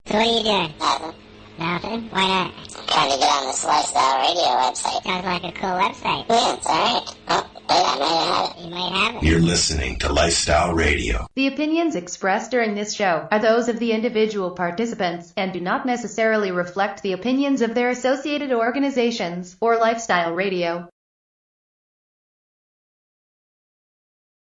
So what are you doing? Nothing. Why not? Trying to get on this Lifestyle Radio website. Sounds like a cool website. Yeah, it's alright. Oh, wait, I might have it. You might have it. You're listening to Lifestyle Radio. The opinions expressed during this show are those of the individual participants and do not necessarily reflect the opinions of their associated organizations or Lifestyle Radio.